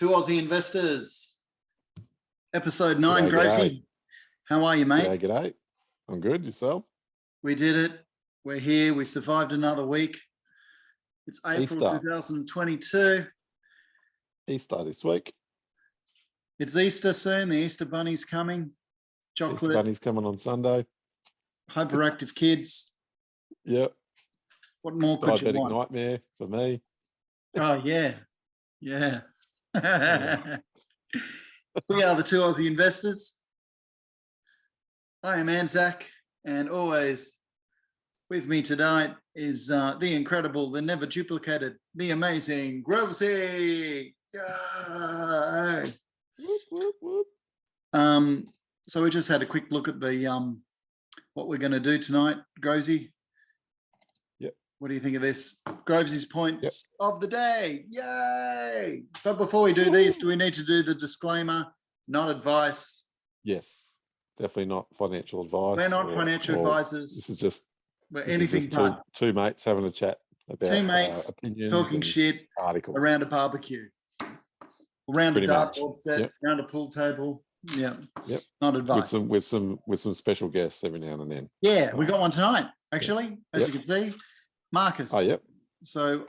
Two Aussie Investors, episode 9. G'day, Grovesy, g'day. how are you, mate? G'day. I'm good. Yourself? We did it. We're here. We survived another week. It's April Easter. 2022. Easter this week. It's Easter soon. The Easter Bunny's coming. Easter Chocolate, Bunny's coming on Sunday. hyperactive kids. Yep. What more could you Diabetic want? nightmare for me. Oh, yeah. Yeah. Yeah. We are the Two Aussie Investors. I am Anzac, and always with me tonight is the incredible, the never duplicated, the amazing Grovesy. Yay! Whoop, whoop, whoop. So we just had a quick look at the what we're going to do tonight, Grovesy. Yep. What do you think of this? Grovesy's points of the day. Yay! But before we do these, do we need to do the disclaimer? Not advice. Yes. Definitely not financial advice. We're not financial advisors. This is just, We're anything but two mates having a chat about two mates opinions talking shit articles around a barbecue, around Pretty a much. dartboard set, Yep. around a pool table. Yeah. Yep. Not with advice. some special guests every now and then. Yeah, we got one tonight, actually, as you can see. Marcus. Oh, yep. So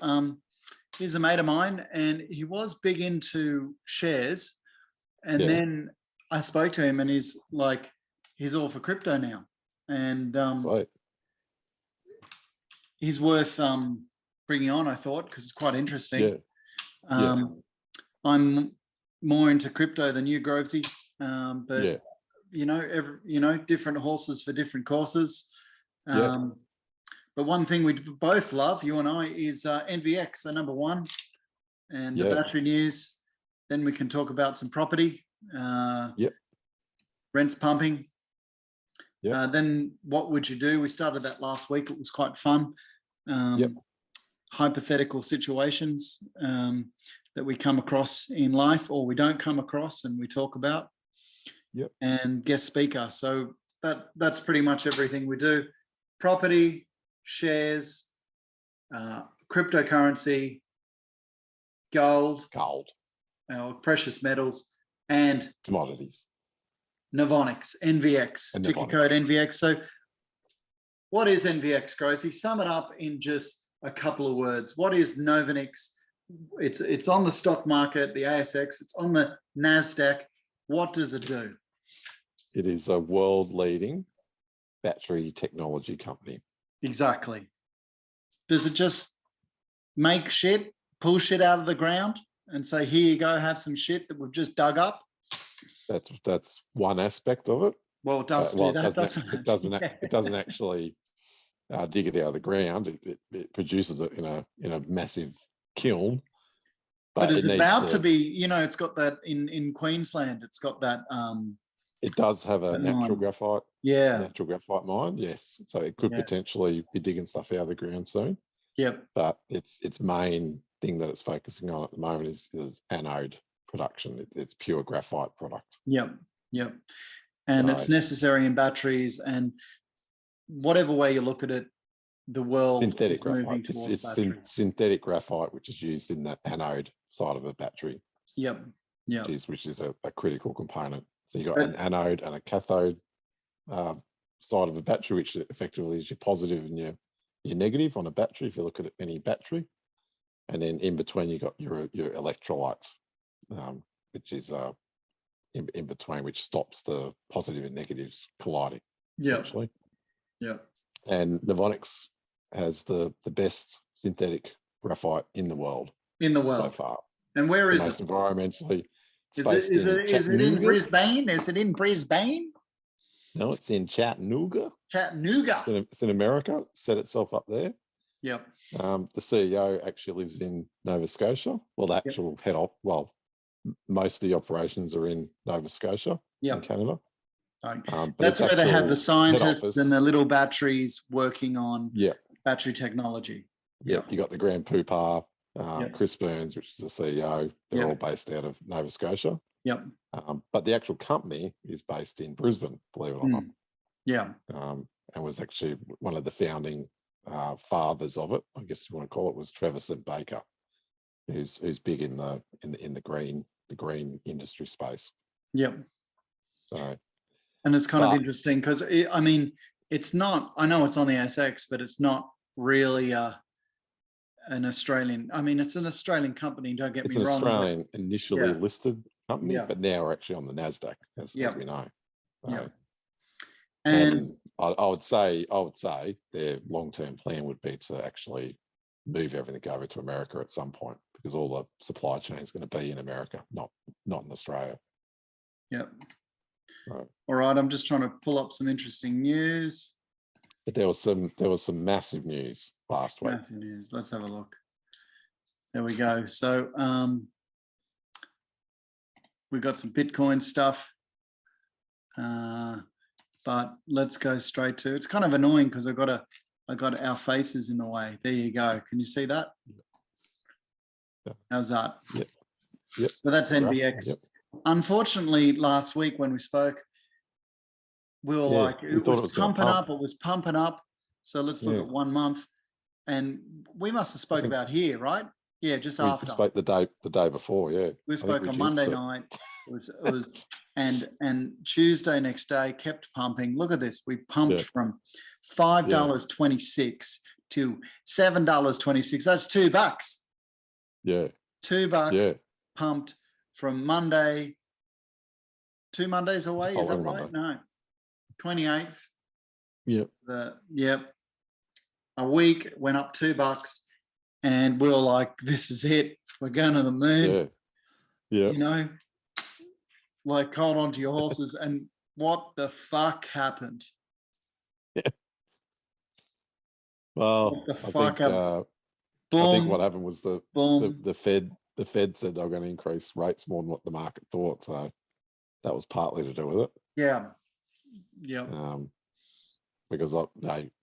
he's a mate of mine, and he was big into shares. And then I spoke to him, and he's like, he's all for crypto now. And Sweet. he's worth bringing on, I thought, because it's quite interesting. Yeah. I'm more into crypto than you, Grovesy, but you know, different horses for different courses. But one thing we both love, you and I, is NVX, so number one, and the battery news. Then we can talk about some property, rents pumping. Then what would you do? We started that last week. It was quite fun. Hypothetical situations that we come across in life, or we don't come across, and we talk about. And guest speaker. So that's pretty much everything we do. Property, shares, cryptocurrency, gold, precious metals, and commodities. Novonix, NVX, ticker code NVX. So what is NVX, Grovesy? Sum it up in just a couple of words. What is Novonix? It's on the stock market, the ASX. It's on the NASDAQ. What does it do? It is a world-leading battery technology company. Exactly. Does it just make shit, pull shit out of the ground and say, here you go, have some shit that we've just dug up? That's one aspect of it. Well, it does do that, doesn't it? It doesn't actually dig it out of the ground. It produces it in a massive kiln. But it's about to be, you know, it's got that in Queensland. It's got that. It does have a natural graphite. Natural graphite mine. Yes. So it could potentially be digging stuff out of the ground soon. But its main thing that it's focusing on at the moment is anode production. It's pure graphite product. And it's necessary in batteries, and whatever way you look at it, the world synthetic is graphite. moving towards It's synthetic graphite, which is used in the anode side of a battery. Which is a critical component. So you've got an anode and a cathode side of a battery, which effectively is your positive and your negative on a battery, if you look at any battery. And then in between, you've got your electrolyte, which is in between, which stops the positive and negatives colliding. Actually. And Novonix has the best synthetic graphite in the world. So far. And where is it? Environmentally. Is it in Brisbane? Is it in Brisbane? No, it's in Chattanooga. Chattanooga. It's in America. Set itself up there. The CEO actually lives in Nova Scotia. Well, the actual head op. Well, most of the operations are in Nova Scotia, in Canada. That's where they have the scientists and the little batteries working on battery technology. You got the Grand Poopah. Chris Burns, which is the CEO, they're all based out of Nova Scotia. But the actual company is based in Brisbane, believe it or not. And was actually one of the founding fathers of it, I guess you want to call it, was Trevor St. Baker, who's big in the green the green industry space. Yep. So, and it's kind of interesting because I mean, it's not. I know it's on the ASX, but it's not really an Australian. I mean, it's an Australian company. Don't get me wrong. It's an Australian initially listed company, but now we're actually on the NASDAQ, as we know. Yeah. And I would say their long-term plan would be to actually move everything over to America at some point, because all the supply chain is going to be in America, not in Australia. Yep. Right. All right. I'm just trying to pull up some interesting news. But there was some massive news last week. Massive news. Let's have a look. There we go. So we've got some Bitcoin stuff. But let's go straight to, it's kind of annoying because I got our faces in the way. There you go. Can you see that? Yep. How's that? Yep. Yep. So that's NVX. Yep. Unfortunately, last week when we spoke, we were like, it was pumping up. It was pumping up. So let's look at 1 month. And we must have spoke about here, right? Yeah, just after. We spoke the day before, yeah. We spoke on Monday night. It was and Tuesday next day kept pumping. Look at this. We pumped from $5.26 to $7.26. That's $2. Yeah. $2 pumped from Monday, 2 Mondays away. Is that right? No. 28th. Yep. A week went up $2, and we were like, "This is it. We're going to the moon." Yeah. You know, like hold on to your horses. And what the fuck happened? Yeah. Well, what the fuck happened? I think what happened was the Fed said they were going to increase rates more than what the market thought. So that was partly to do with it. Yeah. Because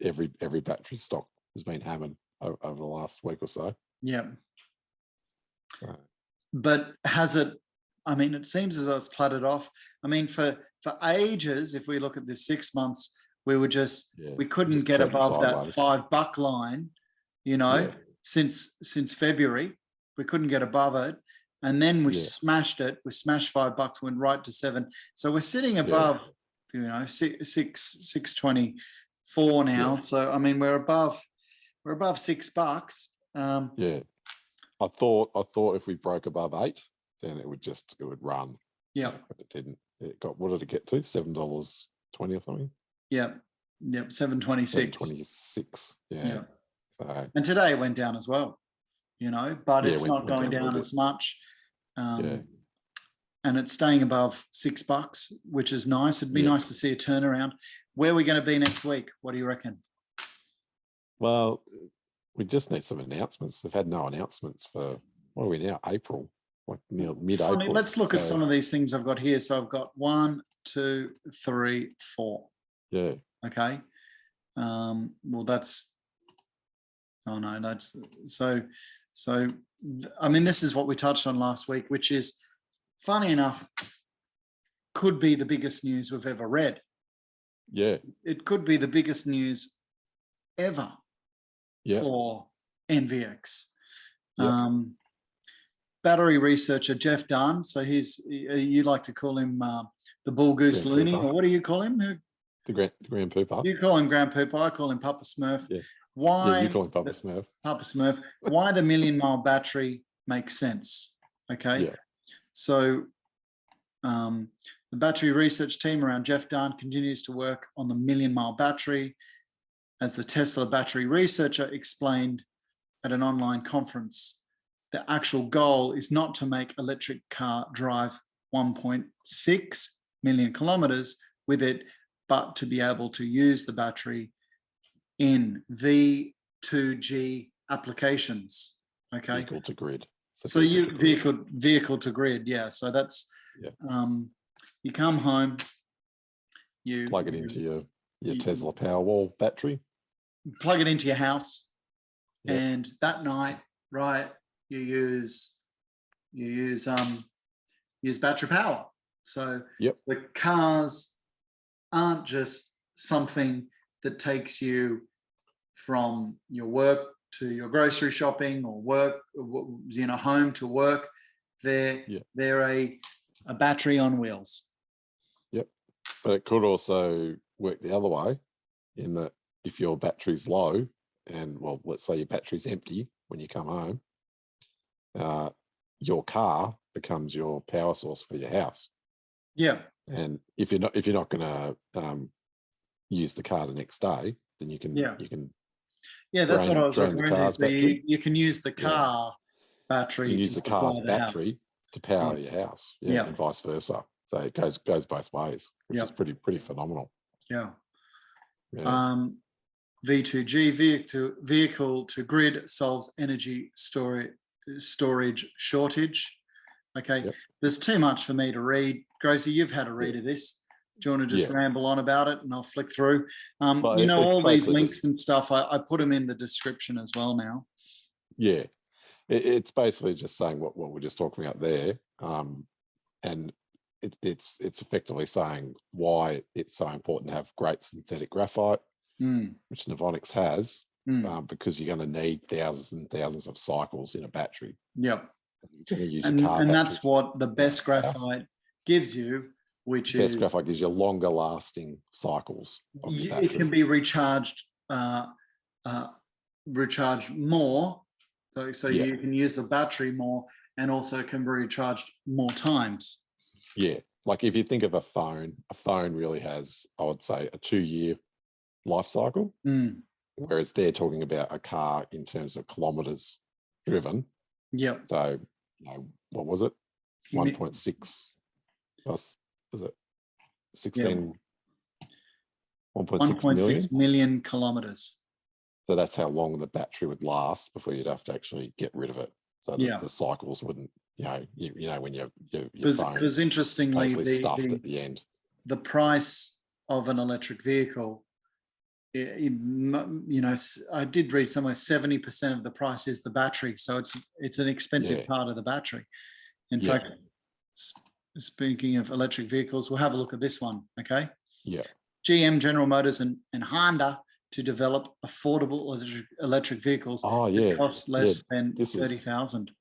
every battery stock has been hammered over the last week or so. Yeah. But has it? I mean, it seems as though it's plotted off. I mean, for ages, if we look at this 6 months, we were we couldn't get above that $5 line. You know, since February, we couldn't get above it, and then we smashed it. We smashed $5, went right to $7. So we're sitting above. You know, 624 now. So I mean, we're above $6. I thought if we broke above 8, then it would run. Yeah. But it didn't. It got, what did it get to? $7.20 or something? Yeah. Yep. 726. 726. Yeah. So, and today it went down as well, you know, but it's not going down as much. And it's staying above $6, which is nice. It'd be nice to see a turnaround. Where are we going to be next week? What do you reckon? Well, we just need some announcements. We've had no announcements for, what are we now? April, like mid-April. Let's look at some of these things I've got here. So I've got 1, 2, 3, 4. Yeah. Okay. Well, that's, oh no, that's, so, I mean, this is what we touched on last week, which is, funny enough, could be the biggest news we've ever read. Yeah. It could be the biggest news ever for NVX. Battery researcher Jeff Dunn. So you like to call him the Bull Goose Looney, or what do you call him? The Grand Pooper. You call him Grand Pooper. I call him Papa Smurf. Yeah. Why? Yeah, you call him Papa Smurf. Papa Smurf. Why the million-mile battery makes sense? Okay. Yeah. So the battery research team around Jeff Dunn continues to work on the million-mile battery, as the Tesla battery researcher explained at an online conference. The actual goal is not to make electric car drive 1.6 million kilometers with it, but to be able to use the battery in V2G applications. Okay. Vehicle to grid. So you vehicle to grid, yeah. So that's you come home, you plug it into your Tesla Powerwall battery, plug it into your house, and that night, right, you use battery power. So the cars aren't just something that takes you from your work to your grocery shopping, or work, you know, home to work. They're a battery on wheels. Yep. But it could also work the other way, in that if your battery's low and, well, let's say your battery's empty when you come home, your car becomes your power source for your house. Yeah. And if you're not going to use the car the next day, then you can that's what I was referring to. You can use the car battery. You can use the car's battery to power your house, and vice versa. So it goes both ways, which is pretty phenomenal. Yeah. V2G, vehicle to grid, solves energy storage shortage. Okay, there's too much for me to read. Grovesy, you've had a read of this. Do you want to just ramble on about it and I'll flick through? All these links and stuff, I put them in the description as well now. Yeah, it's basically just saying what we're just talking about there. And it's effectively saying why it's so important to have great synthetic graphite, which Novonix has, because you're going to need thousands and thousands of cycles in a battery. Yep. And that's what the best graphite gives you, which is... Best graphite gives you longer lasting cycles of your battery. It can be recharged more, so you can use the battery more, and also can be recharged more times. Yeah, like if you think of a phone really has, I would say, a 2-year life cycle, whereas they're talking about a car in terms of kilometers driven. Yep. So, what was it? 1.6 plus, was it 16? 1.6 million kilometers. So that's how long the battery would last before you'd have to actually get rid of it. So that the cycles wouldn't, when your because interestingly, stuffed at the end. The price of an electric vehicle, I did read somewhere 70% of the price is the battery. So it's an expensive part of the battery. In fact, speaking of electric vehicles, we'll have a look at this one. Okay. Yeah. GM, General Motors, and Honda to develop affordable electric vehicles. That cost less than 30,000.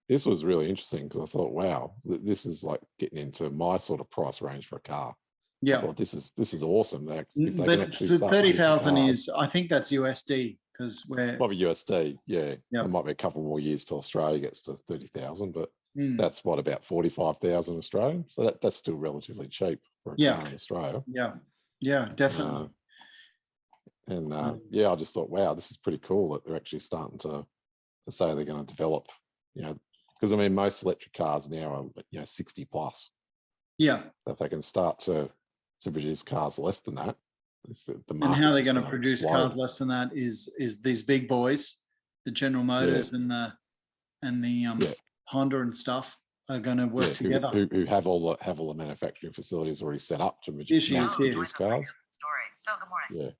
This was really interesting because I thought, wow, this is like getting into my sort of price range for a car. Yeah, I thought this is awesome. If they but can actually 30,000 is, I think that's USD, because we're probably USD. Yeah, so it might be a couple more years till Australia gets to 30,000, but that's what, about 45,000 Australian. So that's still relatively cheap for a car in Australia. Yeah, definitely. I just thought, wow, this is pretty cool that they're actually starting to say they're going to develop, because I mean, most electric cars now are 60 plus. Yeah. If they can start to produce cars less than that, the market. And how they're going to produce cars less than that is these big boys, the General Motors and the Honda and stuff are going to work together. Who have all the manufacturing facilities already set up to produce cars. Phil, good morning. Yeah.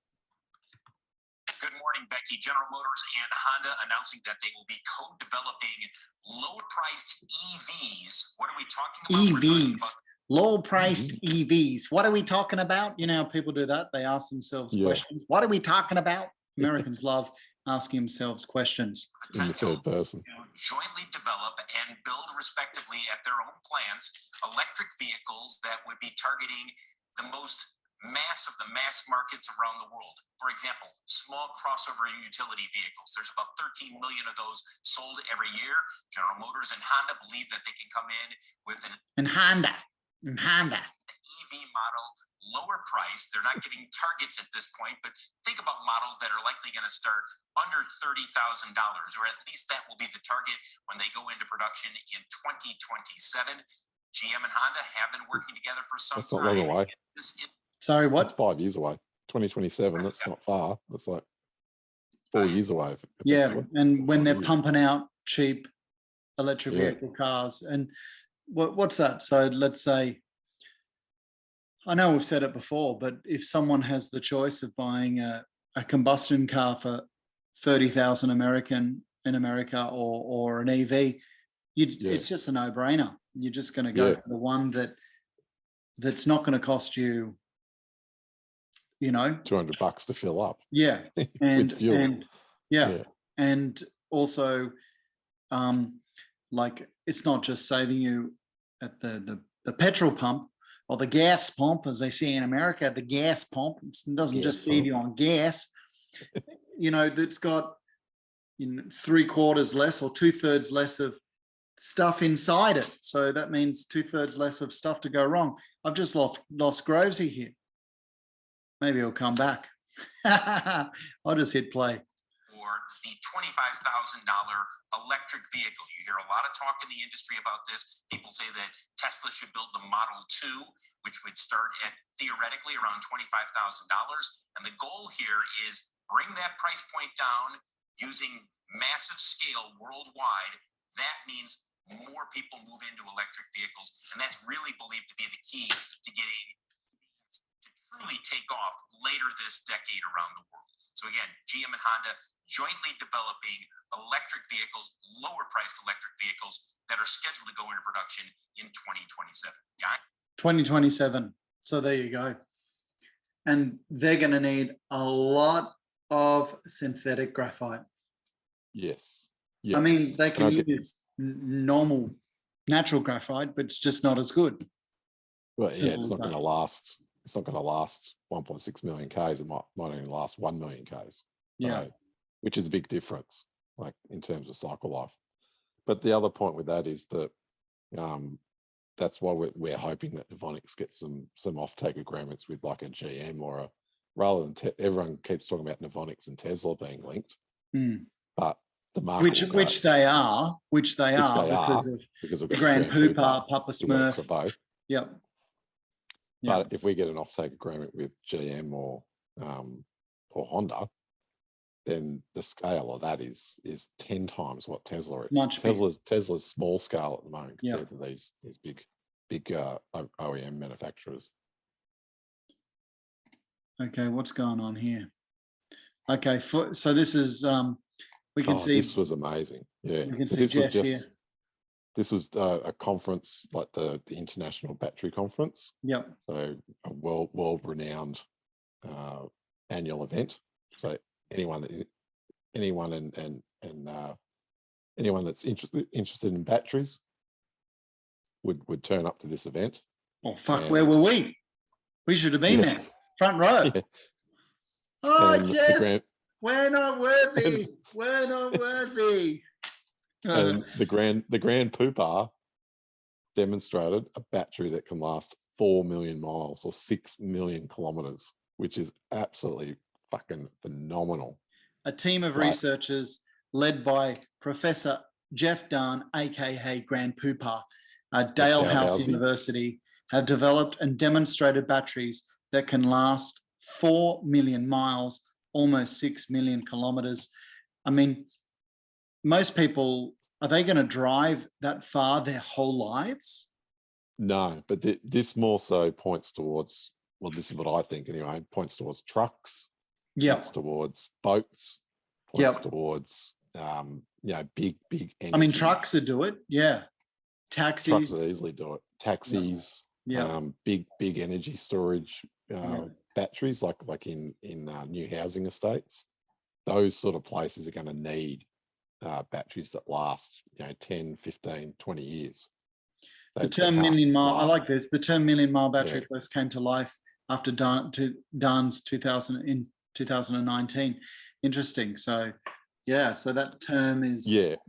Good morning, Becky. General Motors and Honda announcing that they will be co-developing low-priced EVs. What are we talking about? EVs. Low-priced EVs. What are we talking about? You know how people do that? They ask themselves questions. What are we talking about? Americans love asking themselves questions. In the third person. To jointly develop and build respectively at their own plants electric vehicles that would be targeting the most mass of the mass markets around the world. For example, small crossover utility vehicles. There's about 13 million of those sold every year. General Motors and Honda believe that they can come in with an Honda. EV model, lower price. They're not giving targets at this point, but think about models that are likely going to start under $30,000, or at least that will be the target when they go into production in 2027. GM and Honda have been working together for some time. That's not long away. Sorry, what? That's 5 years away. 2027, that's not far. It's like 4 years away. Yeah, and when they're pumping out cheap electric vehicle cars. And what's that? So let's say, I know we've said it before, but if someone has the choice of buying a combustion car for 30,000 American in America or an EV, it's just a no-brainer. You're just going to go for the one that's not going to cost you, $200 to fill up. Yeah. And, with fuel. and also, like it's not just saving you at the petrol pump or the gas pump, as they say in America, the gas pump. It doesn't just feed you on gas. You know, that's got 3/4 less or 2/3 less of stuff inside it. So that means 2/3 less of stuff to go wrong. I've just lost Grovesy here. Maybe he'll come back. I'll just hit play. For the $25,000 electric vehicle. You hear a lot of talk in the industry about this. People say that Tesla should build the Model 2, which would start at theoretically around $25,000. And the goal here is bring that price point down using massive scale worldwide. That means more people move into electric vehicles. And that's really believed to be the key to getting to truly take off later this decade around the world. So again, GM and Honda jointly developing electric vehicles, lower priced electric vehicles that are scheduled to go into production in 2027. Yeah. 2027. So there you go. And they're going to need a lot of synthetic graphite. Yes. Yeah. I mean, they can use normal natural graphite, but it's just not as good. Well, yeah, it's not going to last. It's not going to last 1.6 million Ks. It might only last 1 million Ks. Yeah. Which is a big difference, like in terms of cycle life. But the other point with that is that that's why we're hoping that Novonix gets some offtake agreements with like a GM or a, rather than everyone keeps talking about Novonix and Tesla being linked, but the market which they are because of the Grand Poopah, Papa Smurf. For both. Yep. But if we get an offtake agreement with GM or Honda, then the scale of that is 10 times what Tesla is. Tesla's small scale at the moment compared to these big OEM manufacturers. Okay, what's going on here? Okay, so this is we can see this was amazing. Yeah, we can see this Jeff was just here. This was a conference like the International Battery Conference. Yep. So a world renowned annual event. So anyone that's interested in batteries would turn up to this event. Oh fuck! Where were we? We should have been there, front row. Yeah. Oh, and Jeff, we're not worthy. We're not worthy. And the Grand Poopah demonstrated a battery that can last 4 million miles or 6 million kilometers, which is absolutely fucking phenomenal. A team of researchers led by Professor Jeff Dunn, aka Grand Poopah, at Dalhousie University, have developed and demonstrated batteries that can last 4 million miles, almost 6 million kilometers. I mean, most people, are they going to drive that far their whole lives? No, but this more so points towards, well, this is what I think anyway, points towards trucks, points towards boats, points towards, big energy. I mean, trucks would do it, Taxis. Trucks would easily do it. Taxis, big energy storage batteries, like in new housing estates. Those sort of places are going to need batteries that last 10, 15, 20 years. The term million mile, I like this. The term million mile battery first came to life after Dunn's 2019. Interesting. So so that term is and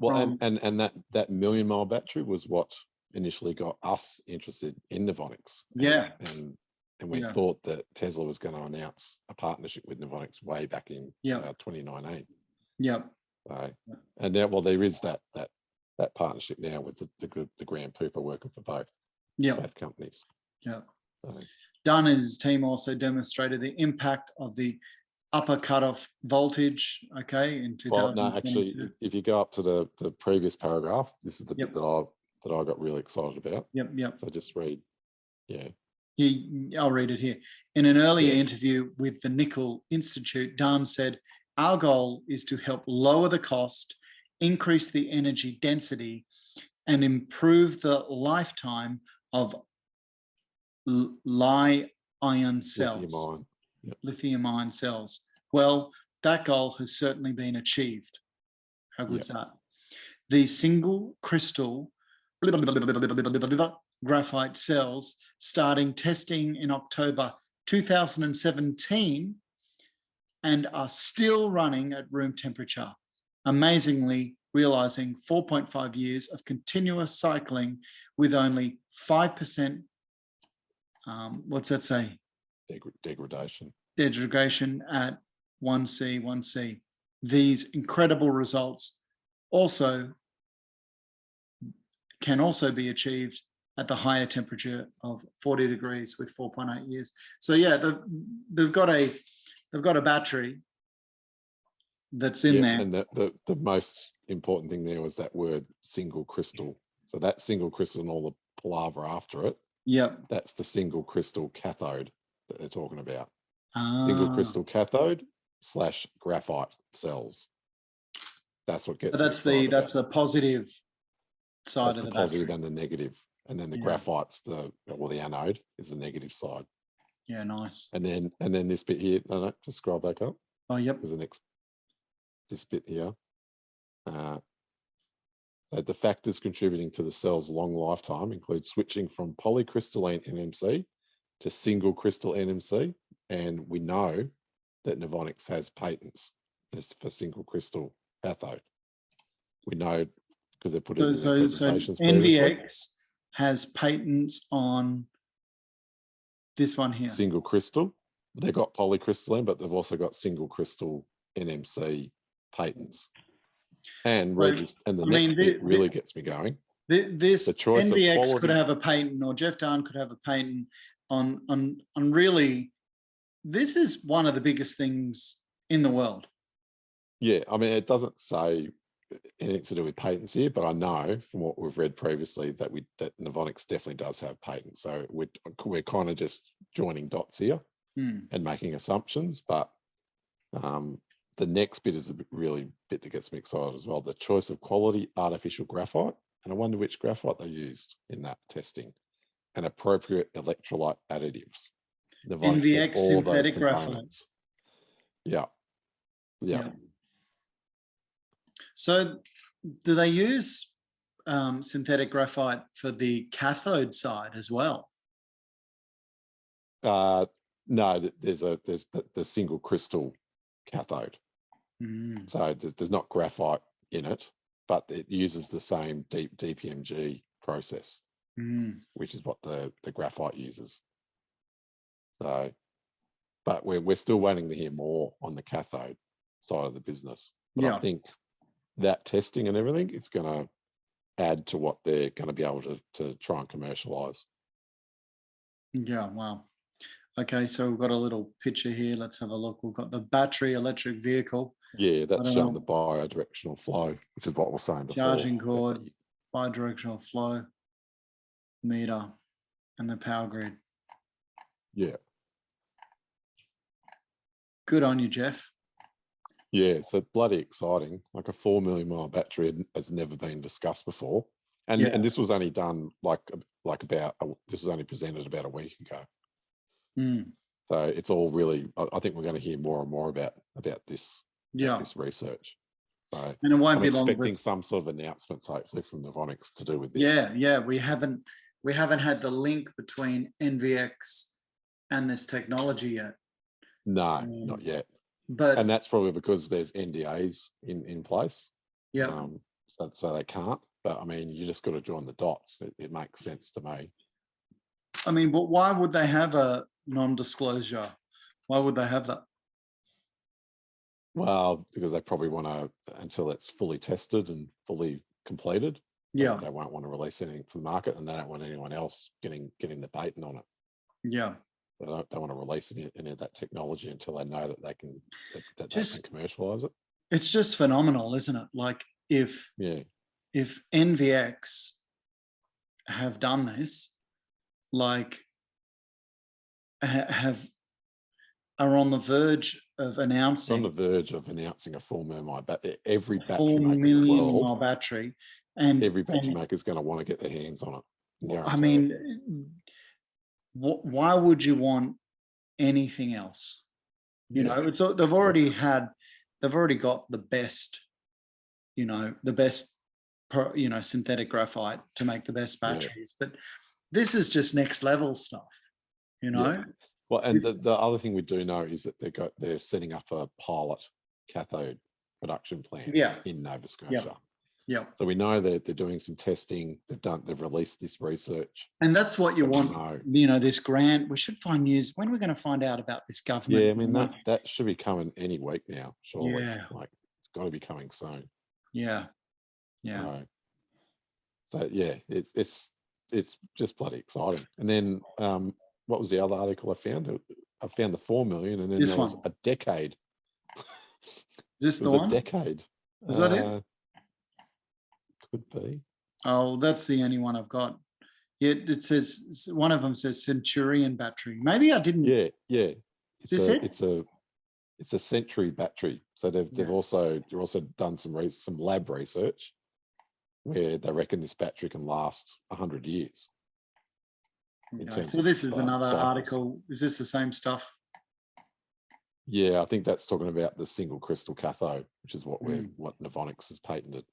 that million mile battery was what initially got us interested in Novonix. And we thought that Tesla was going to announce a partnership with Novonix way back in 2019. And now, well, there is that partnership now with the Grand Poopah working for both companies. Dunn and his team also demonstrated the impact of the upper cutoff voltage. In 2000. Well, no, actually, if you go up to the previous paragraph, this is the bit that I got really excited about. So just read. I'll read it here. In an earlier interview with the Nickel Institute, Dunn said, "Our goal is to help lower the cost, increase the energy density, and improve the lifetime of lithium-ion cells." Lithium-ion cells. Well, that goal has certainly been achieved. How good's that? these single crystal graphite cells, starting testing in October 2017, and are still running at room temperature, amazingly realizing 4.5 years of continuous cycling with only 5%, what's that say? Degradation. Degradation at 1C, 1C. These incredible results can also be achieved at the higher temperature of 40 degrees with 4.8 years. So yeah, they've got a battery that's in there. And the most important thing there was that word single crystal. So that single crystal and all the palaver after it, that's the single crystal cathode that they're talking about. Single crystal cathode / graphite cells. That's what gets that's the positive side. That's of the positive and the negative. And then the graphite's the anode is the negative side. Yeah, nice. And then this bit here, no, just scroll back up. Oh, yep. There's the next, this bit here. So the factors contributing to the cell's long lifetime include switching from polycrystalline NMC to single crystal NMC. And we know that Novonix has patents for single crystal cathode. We know because they put it in their presentations previously. NVX has patents on this one here. Single crystal. They've got polycrystalline, but they've also got single crystal NMC patents. And the next bit really gets me going. This the choice NVX of quality could have a patent, or Jeff Dahn could have a patent on really. This is one of the biggest things in the world. Yeah, I mean, it doesn't say anything to do with patents here, but I know from what we've read previously that Novonix definitely does have patents. So we're kind of just joining dots here and making assumptions. But the next bit is the bit that gets me excited as well. The choice of quality artificial graphite, and I wonder which graphite they used in that testing, and appropriate electrolyte additives. NVX synthetic graphite. Yeah. So do they use synthetic graphite for the cathode side as well? No, there's the single crystal cathode. So there's not graphite in it, but it uses the same DPMG process, which is what the graphite uses. So, but we're still waiting to hear more on the cathode side of the business. But I think that testing and everything is going to add to what they're going to be able to try and commercialize. Yeah, wow. Okay, so we've got a little picture here. Let's have a look. We've got the battery electric vehicle. Yeah, that's showing the bidirectional flow, which is what we're saying before. Charging cord, bidirectional flow, meter, and the power grid. Yeah. Good on you, Jeff. Yeah, so bloody exciting. Like a 4 million mile battery has never been discussed before. And this was only done this was only presented about a week ago. So it's all really, I think we're going to hear more and more about this, this research. So and it won't be long. I'm expecting some sort of announcements, hopefully, from Novonix to do with this. Yeah. We haven't had the link between NVX and this technology yet. No, not yet. And that's probably because there's NDAs in place. Yeah. So they can't. But I mean, you just got to join the dots. It makes sense to me. I mean, but why would they have a non-disclosure? Why would they have that? Well, because they probably want to, until it's fully tested and fully completed. Yeah. They won't want to release anything to the market, and they don't want anyone else getting the patent on it. Yeah. They don't want to release any of that technology until they know that they can they can commercialize it. It's just phenomenal, isn't it? Like if NVX have done this, like are on the verge of announcing. On the verge of announcing a 4 million mile battery. Every battery 4 million mile battery, and every battery maker is going to want to get their hands on it. I mean, why would you want anything else? You know, it's they've already got the best, the best you know, synthetic graphite to make the best batteries. But this is just next level stuff, you know. Well, and the other thing we do know is that they're setting up a pilot cathode production plant in Nova Scotia. Yeah. So we know that they're doing some testing. They've released this research. And that's what you want, you know, this grant. We should find news. When are we going to find out about this government? Yeah, I mean, that should be coming any week now, surely. Yeah. Like, it's got to be coming soon. Yeah. Yeah. Right. So yeah, it's just bloody exciting. And then what was the other article I found? I found the 4 million, and then there was a decade. Is this the one? A decade. Is that it? Could be. Oh, that's the only one I've got. Yeah, it says, one of them says Centurion battery. Maybe I didn't. Yeah. It's a Century battery. So they've also done some lab research where they reckon this battery can last 100 years. So this is another article. Is this the same stuff? Yeah, I think that's talking about the single crystal cathode, which is what Novonix has patented.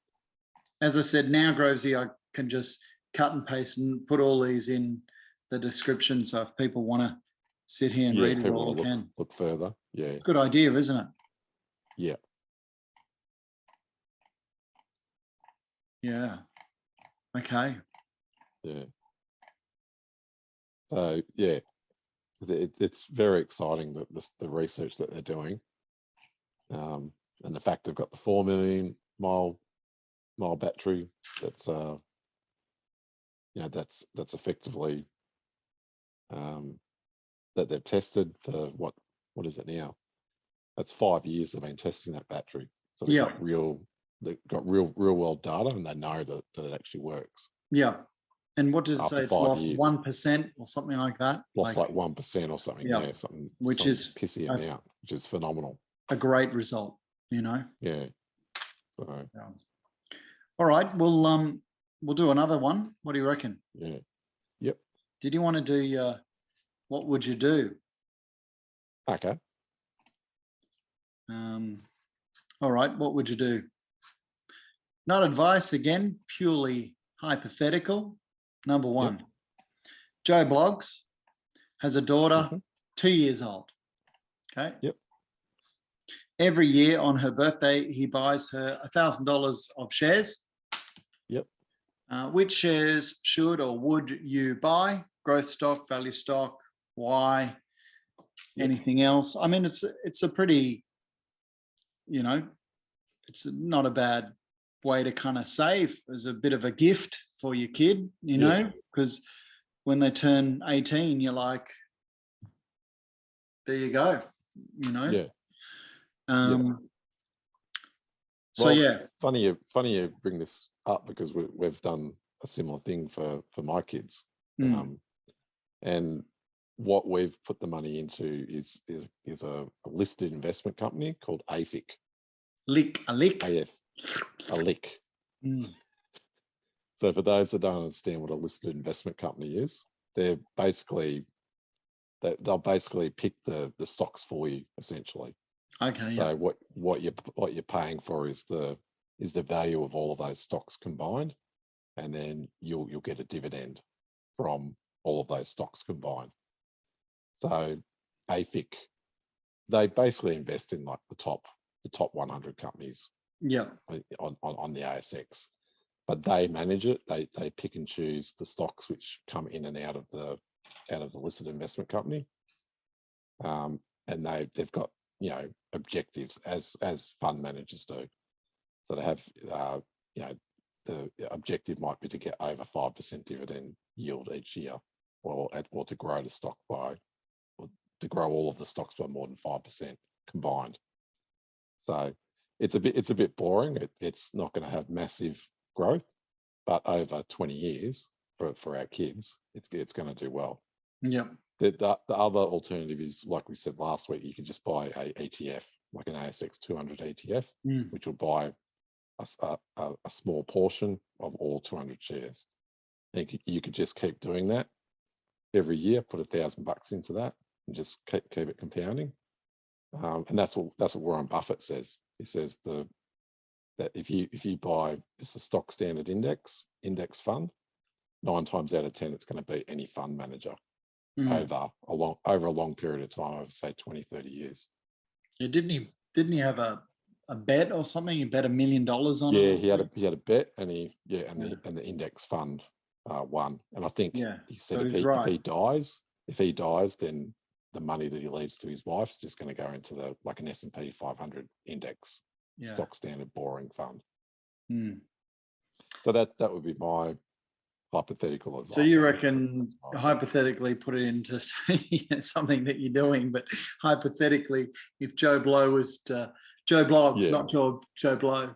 As I said, now Grovesy, I can just cut and paste and put all these in the description. So if people want to sit here and read it all, they can look further. Yeah, it's a good idea, isn't it? Yeah. Yeah. Okay. Yeah. So yeah, it's very exciting that the research that they're doing, and the fact they've got the 4 million mile battery. That's you know, that's effectively that they've tested for what is it now? That's 5 years they've been testing that battery. So they've got real world data, and they know that it actually works. Yeah. And what did it say? It's lost years. 1% or something like that. Lost like 1% or something. Yeah, something which is pissy amount, which is phenomenal. A great result, you know. Yeah. So. All right, we'll do another one. What do you reckon? Yeah. Yep. Did you want to do what would you do? Okay. All right, what would you do? Not advice again, purely hypothetical. Number one, Joe Bloggs has a daughter, 2 years old. Okay. Yep. Every year on her birthday, he buys her $1,000 of shares. Yep. Which shares should or would you buy? Growth stock, value stock, why? Anything else? I mean, it's a pretty, you know, it's not a bad way to kind of save as a bit of a gift for your kid, you know, because when they turn 18, you're like, there you go, you know. So well, funny you bring this up, because we've done a similar thing for my kids, and what we've put the money into is a listed investment company called AFIC. AFIC. So for those that don't understand what a listed investment company is, they'll basically pick the stocks for you, essentially. Okay. So what you're paying for is the value of all of those stocks combined, and then you'll get a dividend from all of those stocks combined. So AFIC, they basically invest in like the top 100 companies. On the ASX, but they manage it. They pick and choose the stocks which come in and out of the listed investment company, and they've got, you know, objectives as fund managers do. So they have you know, the objective might be to get over 5% dividend yield each year, or to grow the stock or to grow all of the stocks by more than 5% combined. So it's a bit boring. It's not going to have massive growth, but over 20 years for our kids, it's going to do well. Yeah. The other alternative is, like we said last week, you can just buy a ETF, like an ASX 200 ETF, which will buy a small portion of all 200 shares. And you could just keep doing that every year. Put $1,000 into that and just keep it compounding. And that's what Warren Buffett says. He says the that if you buy just a stock standard index fund, 9 times out of 10 it's going to beat any fund manager over a long period of time, over say 20, 30 years. Yeah, didn't he have a bet or something? He bet $1 million on it. Yeah, he had a bet, and the index fund won. And I think he said so if he dies, then the money that he leaves to his wife is just going to go into like an S&P 500 index stock standard boring fund. So that would be my hypothetical advice. So you reckon hypothetically put it into something that you're doing, but hypothetically, if Joe Blow was Joe Bloggs, not Joe Blow,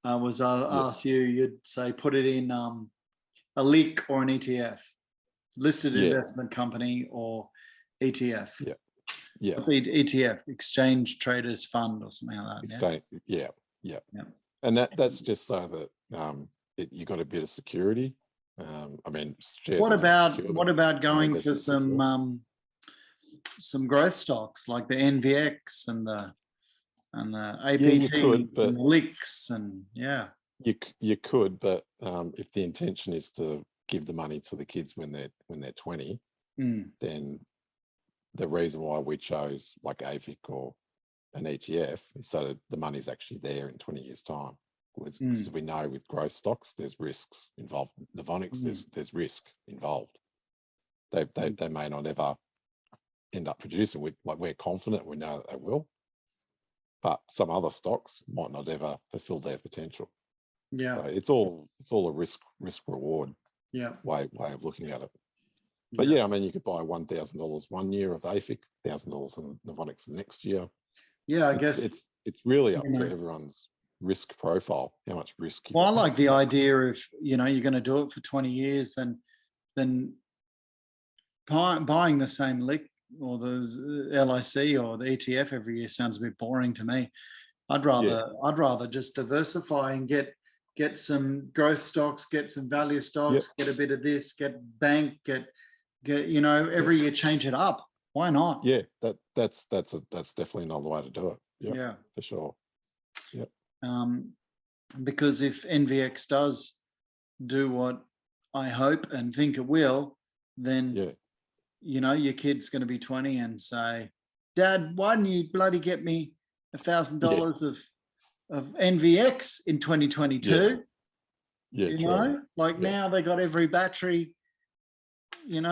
was asked you'd say put it in a LIC or an ETF, listed investment company or ETF. What's ETF? Exchange Traders Fund or something like that. Yeah. And that's just so that you got a bit of security. I mean, what about going for some growth stocks like the NVX and the APT and the LICs and you could, but if the intention is to give the money to the kids when they're 20, then the reason why we chose like AVIC or an ETF is so that the money's actually there in 20 years' time. Because we know with growth stocks, there's risks involved. Novonix, there's risk involved. They may not ever end up producing. We're confident, we know that they will, but some other stocks might not ever fulfill their potential. So it's all a risk reward way of looking at it. But I mean, you could buy $1,000 one year of AFIC, $1,000 in Novonix the next year. I guess it's really up to everyone's risk profile, how much risk. I like the idea of, you're going to do it for 20 years, then buying the same LIC or the LIC or the ETF every year sounds a bit boring to me. I'd rather just diversify and get some growth stocks, get some value stocks, get a bit of this, get bank, get every year change it up. Why not? That's definitely another way to do it. For sure. Because if NVX does do what I hope and think it will, then your kid's going to be 20 and say, Dad, why didn't you bloody get me $1,000 of NVX in 2022? Now they got every battery, in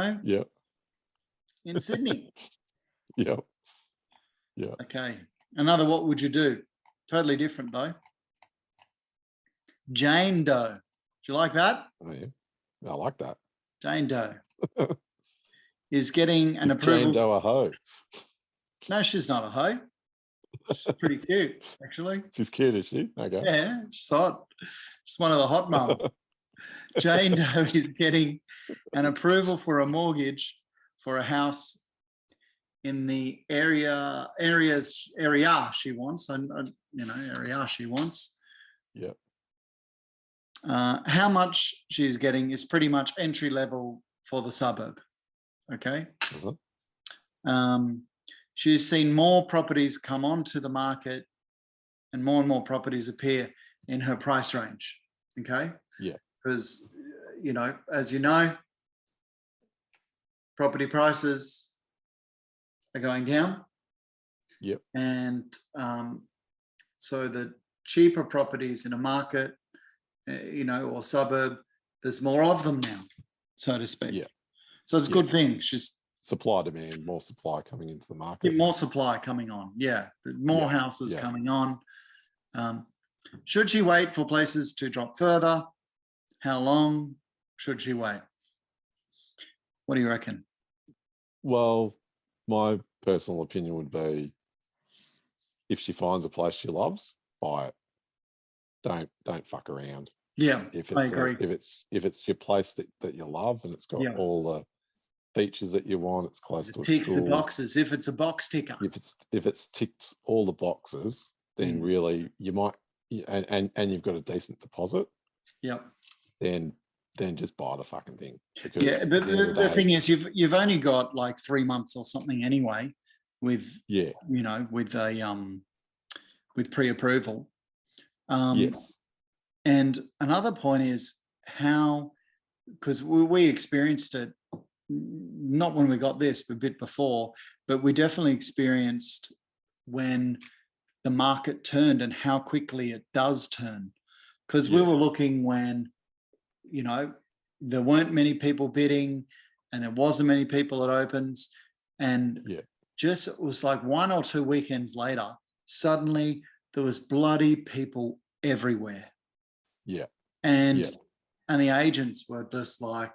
Sydney. Okay. Another, what would you do? Totally different though. Jane Doe. Do you like that? Oh yeah, I like that. Jane Doe is getting an approval. Jane Doe a hoe? No, she's not a hoe. She's pretty cute, actually. She's cute, is she? Okay. Yeah, she's hot. She's one of the hot mums. Jane Doe is getting an approval for a mortgage for a house in the area she wants, area she wants. How much she's getting is pretty much entry level for the suburb. Okay. She's seen more properties come onto the market and more properties appear in her price range. Okay. Because as you know, property prices are going down. And so the cheaper properties in a market, or suburb, there's more of them now, so to speak. So it's a good thing. She's supply demand, more supply coming into the market. More supply coming on. More houses coming on. Should she wait for places to drop further? How long should she wait? What do you reckon? Well, my personal opinion would be, if she finds a place she loves, buy it. Don't fuck around. I agree. If it's your place that you love and it's got all the features that you want, it's close to a tick school. The boxes. If it's a box ticker. If it's ticked all the boxes, then really you might, and you've got a decent deposit. Then just buy the fucking thing. Because the thing is, you've only got like 3 months or something anyway with with pre-approval. Yes. And another point is how, because we experienced it, not when we got this, but a bit before, but we definitely experienced when the market turned and how quickly it does turn. Because we were looking when, you know, there weren't many people bidding and there wasn't many people at opens. And just, it was like 1 or 2 weekends later, suddenly there was bloody people everywhere. Yeah. And the agents were just like,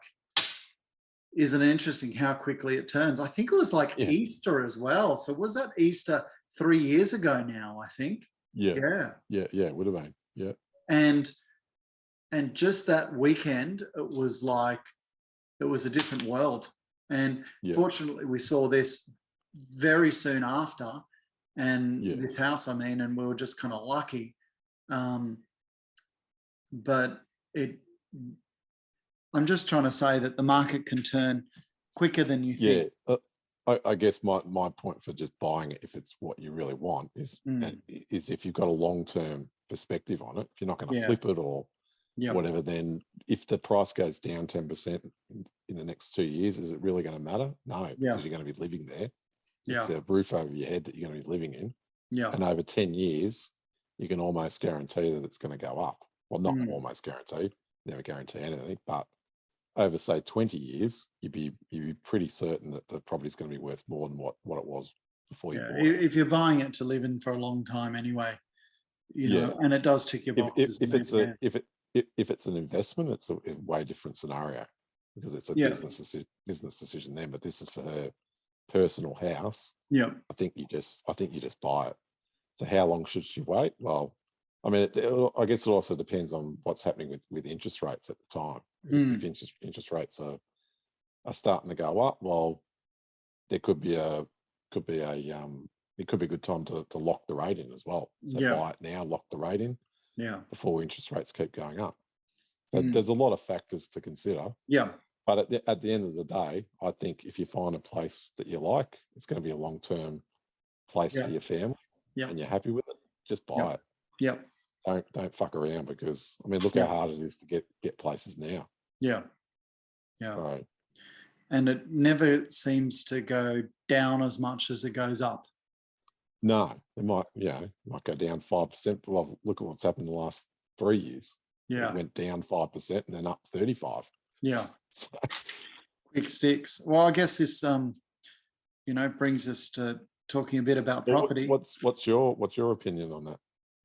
isn't it interesting how quickly it turns? I think it was like Easter as well. So was that Easter 3 years ago now, I think? Yeah, it would have been. Yeah. And just that weekend, it was like, it was a different world. And fortunately, we saw this very soon after, and this house, I mean, and we were just kind of lucky. But I'm just trying to say that the market can turn quicker than you think. I guess my point for just buying it, if it's what you really want, is if you've got a long-term perspective on it, if you're not going to flip it or whatever, then if the price goes down 10% in the next 2 years, is it really going to matter? No, because you're going to be living there. It's a roof over your head that you're going to be living in. And over 10 years, you can almost guarantee that it's going to go up. Well, not almost guarantee, never guarantee anything, but over say 20 years, you'd be pretty certain that the property's going to be worth more than what it was before you bought it. If you're buying it to live in for a long time anyway, you know, and it does tick your boxes. If it's an investment, it's a way different scenario because it's a business decision then. But this is for her personal house. I think you just buy it. So how long should she wait? Well, I mean, I guess it also depends on what's happening with interest rates at the time. If interest rates are starting to go up, well, there could be a good time to lock the rate in as well. So buy it now, lock the rate in, before interest rates keep going up. So there's a lot of factors to consider. But at the end of the day, I think if you find a place that you like, it's going to be a long-term place for your family, and you're happy with it, just buy it. Don't fuck around, because I mean, look how hard it is to get places now. Right. And it never seems to go down as much as it goes up. No, it might go down 5%. Well, look at what's happened in the last 3 years. It went down 5% and then up 35. So. Quick sticks. Well, I guess this brings us to talking a bit about property. What's your opinion on that?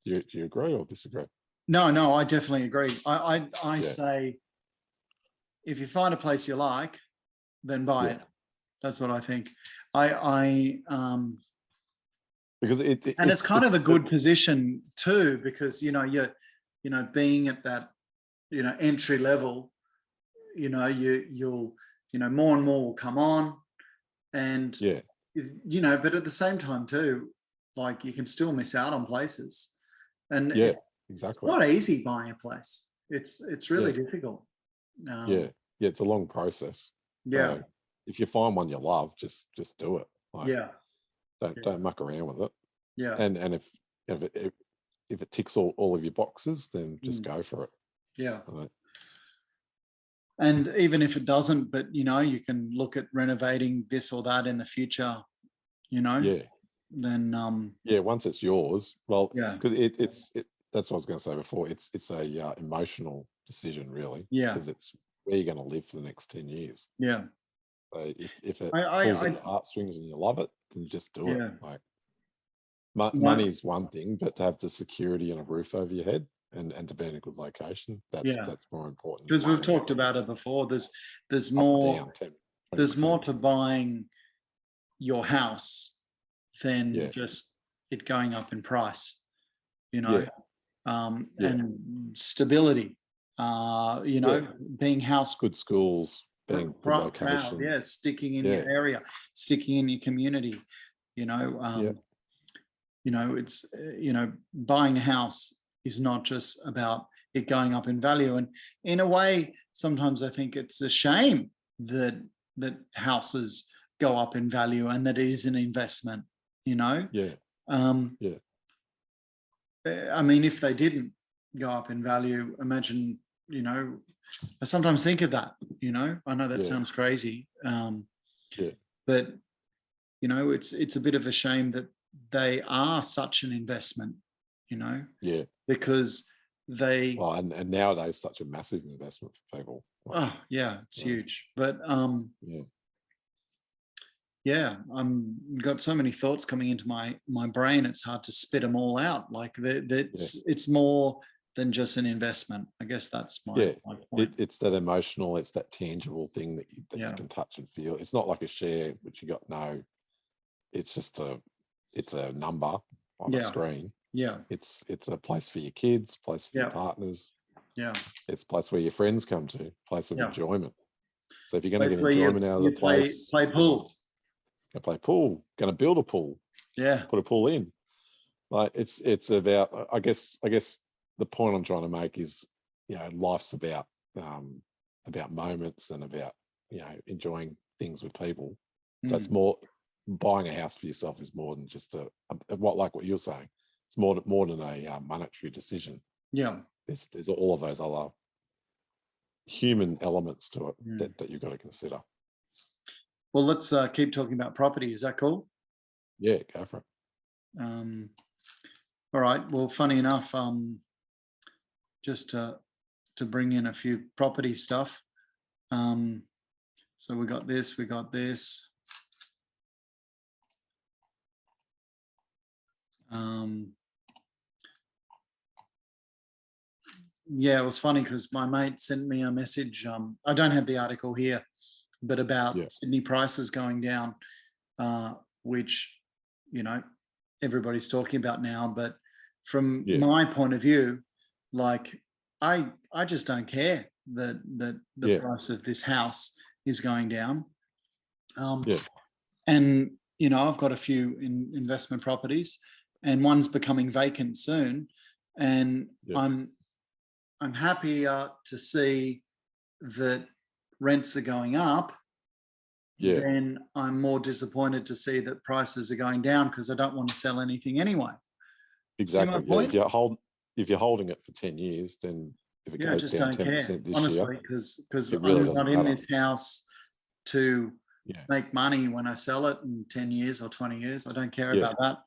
Do you agree or disagree? No, I definitely agree. I say, if you find a place you like, then buy it. That's what I think. Because it's kind of a good position too, because you're being at that entry level, you'll more and more will come on, and but at the same time too, like, you can still miss out on places. And it's not easy buying a place. It's really difficult. It's a long process. So if you find one you love, just do it. Like, don't muck around with it. And if it ticks all of your boxes, then just go for it. Right. And even if it doesn't, but you can look at renovating this or that in the future. Then once it's yours, well, because that's what I was going to say before. It's a emotional decision, really. Because it's where you're going to live for the next 10 years. So if it pulls at your heartstrings and you love it, then just do it. Like, money is one thing, but to have the security and a roof over your head and to be in a good location, that's more important. Because we've talked about it before. There's more to buying your house than just it going up in price. And stability. Being house, good schools, being good location, sticking in your area, sticking in your community. It's buying a house is not just about it going up in value. And in a way, sometimes I think it's a shame that houses go up in value and that it is an investment. I mean, if they didn't, go up in value. Imagine, you know, I sometimes think of that, you know, I know that sounds crazy. But, you know, it's a bit of a shame that they are such an investment, you know, because they, well, and nowadays such a massive investment for people. Oh yeah, it's huge. But yeah, got so many thoughts coming into my brain. It's hard to spit them all out. Like it's more than just an investment. I guess that's my point. It's that emotional, it's that tangible thing that you can touch and feel. It's not like a share which you got it's just it's a number on a screen. Yeah. It's a place for your kids, place for your partners. Yeah. It's a place where your friends come to, place of enjoyment. So if you're going to get enjoyment out of the place, play pool. Play pool, going to build a pool. Yeah. Put a pool in. Like it's about, I guess the point I'm trying to make is, you know, life's about moments and about, you know, enjoying things with people. So it's more, buying a house for yourself is more than just like what you're saying. It's more than a monetary decision. Yeah. There's all of those other human elements to it that you've got to consider. Well, let's keep talking about property. Is that cool? Yeah, go for it. All right. Well, funny enough, just to bring in a few property stuff. So we got this. Yeah, it was funny because my mate sent me a message. I don't have the article here, but about Sydney prices going down, which, you know, everybody's talking about now. But from my point of view, like I just don't care that the price of this house is going down. And, you know, I've got a few investment properties and one's becoming vacant soon. And I'm happy to see that rents are going up, then I'm more disappointed to see that prices are going down because I don't want to sell anything anyway. Exactly. Yeah. If you're holding it for 10 years, then if it goes down 10% this year, because I'm not in this house to make money when I sell it in 10 years or 20 years. I don't care about that.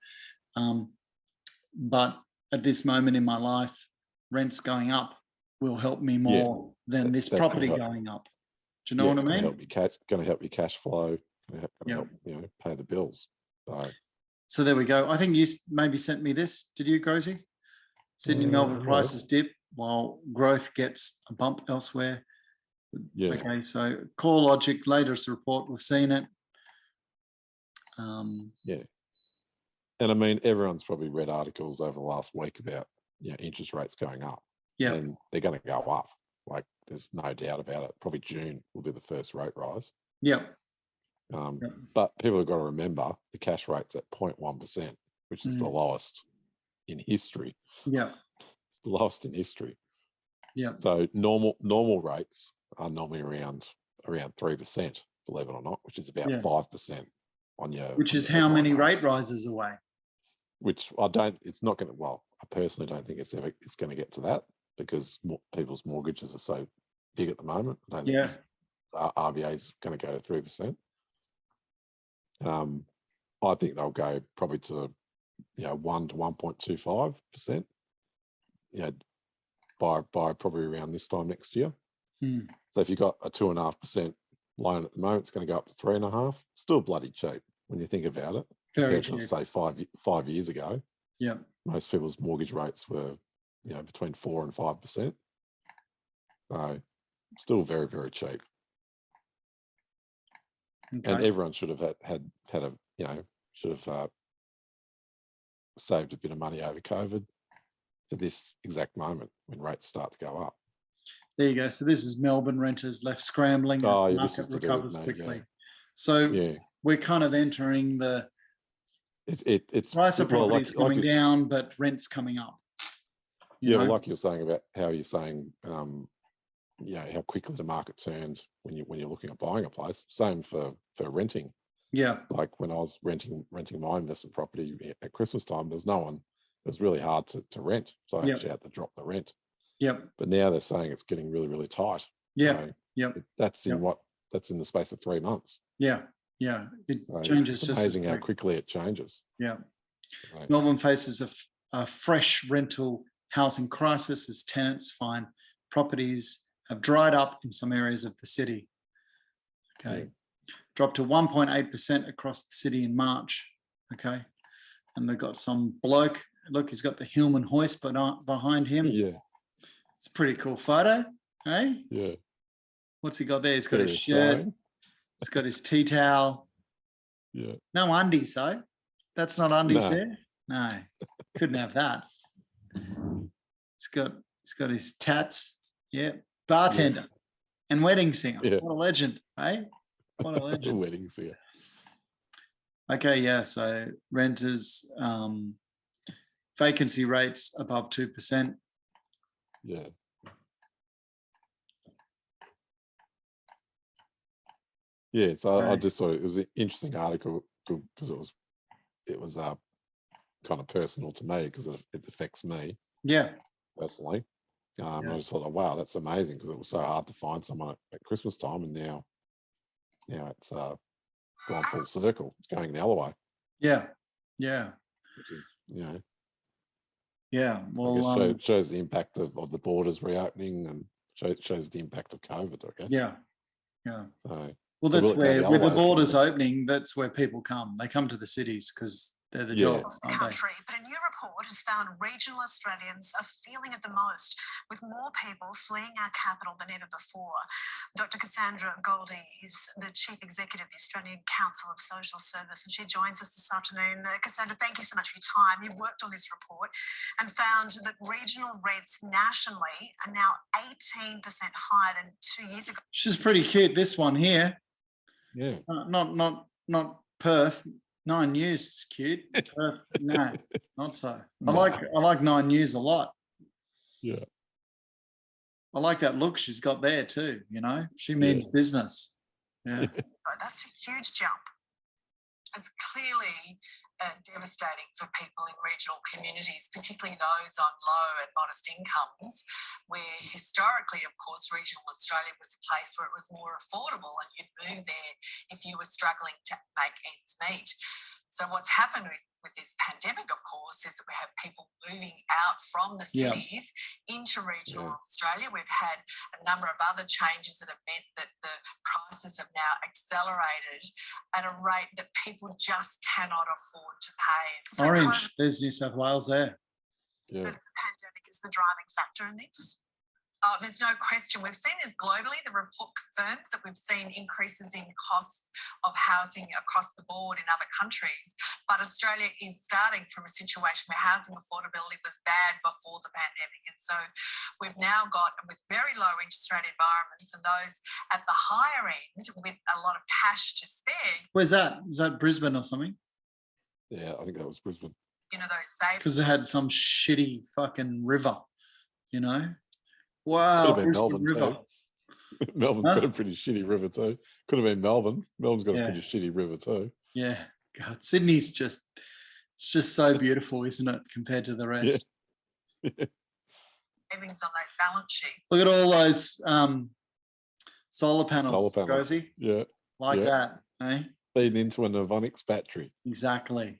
But at this moment in my life, rents going up will help me more than this property going up. Do you know what I mean? Going to help your cash flow. Going to help, you know, pay the bills. So there we go. I think you maybe sent me this. Did you, Grovesy? Sydney Melbourne prices dip while growth gets a bump elsewhere. Yeah. Okay, so Core Logic latest report, we've seen it. Yeah. And I mean, everyone's probably read articles over the last week about, you know, interest rates going up. Yeah. And they're going to go up. Like, there's no doubt about it. Probably June will be the first rate rise. Yeah. But people have got to remember the cash rate's at 0.1%, which is the lowest in history. Yeah. It's the lowest in history. Yeah. So normal rates are normally around 3%, believe it or not, which is about 5% on your. Which is how many rate rises away? Which it's not going to, well, I personally don't think it's going to get to that because people's mortgages are so big at the moment. I don't think RBA is going to go to 3%. I think they'll go probably to, you know, 1 to 1.25%, you know, by probably around this time next year. So if you've got a 2.5% loan at the moment, it's going to go up to 3.5%. Still bloody cheap when you think about it. Very cheap. To, say 5 years ago. Yeah. Most people's mortgage rates were, you know, between 4 and 5%. So still very, very cheap. Okay. And everyone should have had a, you know, should have saved a bit of money over COVID for this exact moment when rates start to go up. There you go. So this is Melbourne renters left scrambling as the market recovers quickly. So we're kind of entering the it's price of property coming down, but rent's coming up. Yeah, like you're saying about how you're saying, you know, how quickly the market turned when you're looking at buying a place. Same for renting. Yeah. Like when I was renting my investment property at Christmas time, there was no one was really hard to rent. So I actually had to drop the rent. Yep. But now they're saying it's getting really, really tight. Yeah. So that's in that's in the space of 3 months. Yeah. Yeah. It changes. It's amazing how quickly it changes. Yeah. Right. Melbourne faces a fresh rental housing crisis as tenants find properties have dried up in some areas of the city. Okay. Dropped to 1.8% across the city in March. Okay. And they've got some bloke, look, he's got the Hillman hoist behind him. Yeah. It's a pretty cool photo, eh? Yeah. What's he got there? He's got his shirt. He's got his tea towel. Yeah. No undies though. That's not undies No. there. No, couldn't have that. He's got his tats. Yeah. Bartender and wedding singer. Yeah. What a legend, eh? What a legend. Wedding singer. Okay, yeah. So renters, vacancy rates above 2%. Yeah. Yeah, so I just thought it was an interesting article because it was kind of personal to me because it affects me. Yeah. Personally. I just thought, wow, that's amazing because it was so hard to find someone at Christmas time, and now it's gone full circle. It's going the other way. Yeah. Yeah. Which is, yeah. Well, I guess shows the impact of the borders reopening, and shows the impact of COVID, I guess. Yeah. Yeah. So, well, that's where with the borders opening, that's where people come. They come to the cities because they're the jobs. The country, but a new report has found regional Australians are feeling it the most, with more people fleeing our capital than ever before. Dr. Cassandra Goldie is the Chief Executive of the Australian Council of Social Service, and she joins us this afternoon. Cassandra, thank you so much for your time. You've worked on this report and found that regional rents nationally are now 18% higher than 2 years ago. She's pretty cute, this one here. Yeah. Not Perth. 9 News is cute. Perth, no, not so. I like 9 News a lot. Yeah. I like that look she's got there too. She means business. Yeah. That's a huge jump. It's clearly devastating for people in regional communities, particularly those on low and modest incomes, where historically, of course, regional Australia was a place where it was more affordable and you'd move there if you were struggling to make ends meet. So what's happened with this pandemic, of course, is that we have people moving out from the cities into regional Australia. We've had a number of other changes that have meant that the prices have now accelerated at a rate that people just cannot afford to pay. So Orange, there's New South Wales there. The pandemic is the driving factor in this. There's no question. We've seen this globally. The report confirms that we've seen increases in costs of housing across the board in other countries. But Australia is starting from a situation where housing affordability was bad before the pandemic. And so we've now got, with very low interest rate environments and those at the higher end with a lot of cash to spare. Where's that? Is that Brisbane or something? Yeah, I think that was Brisbane. Those safe. Because it had some shitty fucking river, Wow, Could have been Melbourne river. too. Melbourne's got a pretty shitty river too. Could have been Melbourne. Melbourne's got a pretty shitty river too. Yeah, God, Sydney's it's just so beautiful, isn't it, compared to the rest? Savings on those balance sheets. Look at all those solar panels, Grovesy. Yeah, that, eh? Feeding into a Novonix battery. Exactly.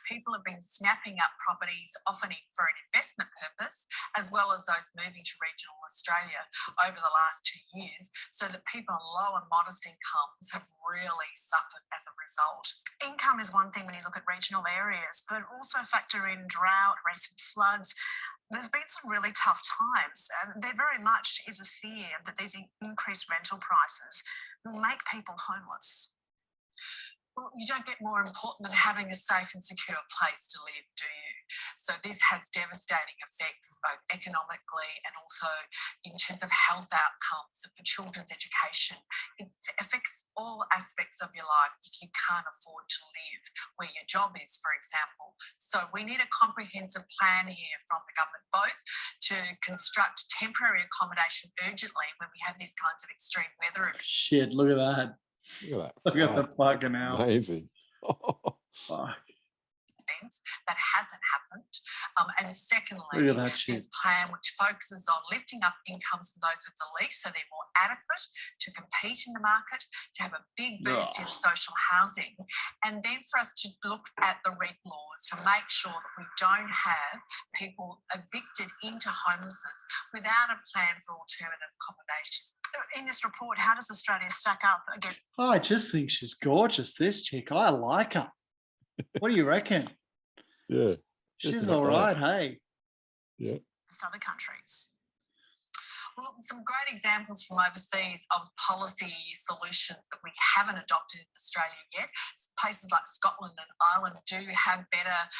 People have been snapping up properties, often for an investment purpose, as well as those moving to regional Australia over the last 2 years, so that people on low and modest incomes have really suffered as a result. Income is one thing when you look at regional areas, but also factor in drought, recent floods. There's been some really tough times, and there very much is a fear that these increased rental prices will make people homeless. You don't get more important than having a safe and secure place to live, do you? So this has devastating effects, both economically and also in terms of health outcomes for children's education. It affects all aspects of your life if you can't afford to live where your job is, for example. So we need a comprehensive plan here from the government, both to construct temporary accommodation urgently when we have these kinds of extreme weather events. Shit, look at that. Look at that. Look at the fucking house. Amazing. Fuck. plans. That hasn't happened. And secondly, Look at that shit. this plan which focuses on lifting up incomes for those with the least so they're more adequate to compete in the market, to have a big boost in social housing, and then for us to look at the rent laws to make sure that we don't have people evicted into homelessness without a plan for alternative accommodations. In this report, how does Australia stack up again? I just think she's gorgeous, this chick. I like her. What do you reckon? Yeah. She's all right, hey? Yeah. Other countries. Well, some great examples from overseas of policy solutions that we haven't adopted in Australia yet. Places like Scotland and Ireland do have better